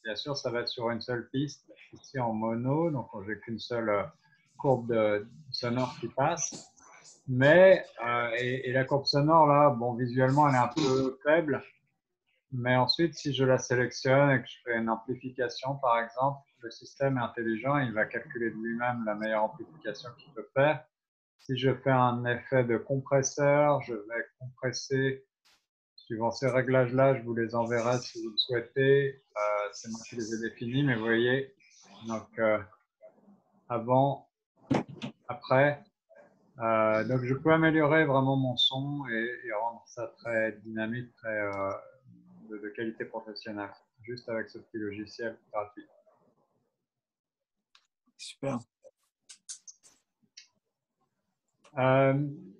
bien sûr, ça va être sur une seule piste, ici en mono. Donc, j'ai qu'une seule courbe sonore qui passe. Mais, et la courbe sonore là, bon, visuellement, elle est un peu faible. Mais ensuite, si je la sélectionne et que je fais une amplification, par exemple, le système est intelligent, il va calculer de lui-même la meilleure amplification qu'il peut faire. Si je fais un effet de compresseur, je vais compresser. Suivant ces réglages-là, je vous les enverrai si vous le souhaitez. C'est moi qui les ai définis, mais vous voyez, donc avant, après. Donc, je peux améliorer vraiment mon son et rendre ça très dynamique, très de qualité professionnelle. juste avec ce petit logiciel gratuit. Super.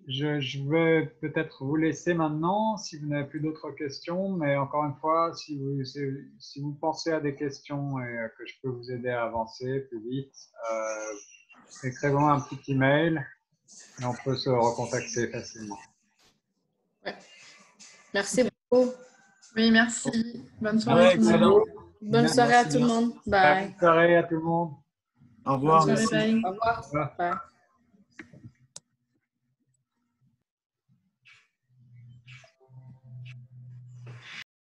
Je vais peut-être vous laisser maintenant si vous n'avez plus d'autres questions, mais encore une fois, si vous pensez à des questions et que je peux vous aider à avancer plus vite, écrivez-moi un petit email et on peut se recontacter facilement. Ouais. Merci beaucoup. Oui, merci. Bonne soirée. Ouais, tout le monde. excellent. Bonne soirée à Merci tout le bien. monde. Bye. Bonne soirée à tout le monde. Au revoir. Bonne soirée, Merci. bye. Au revoir. Au revoir. Bye.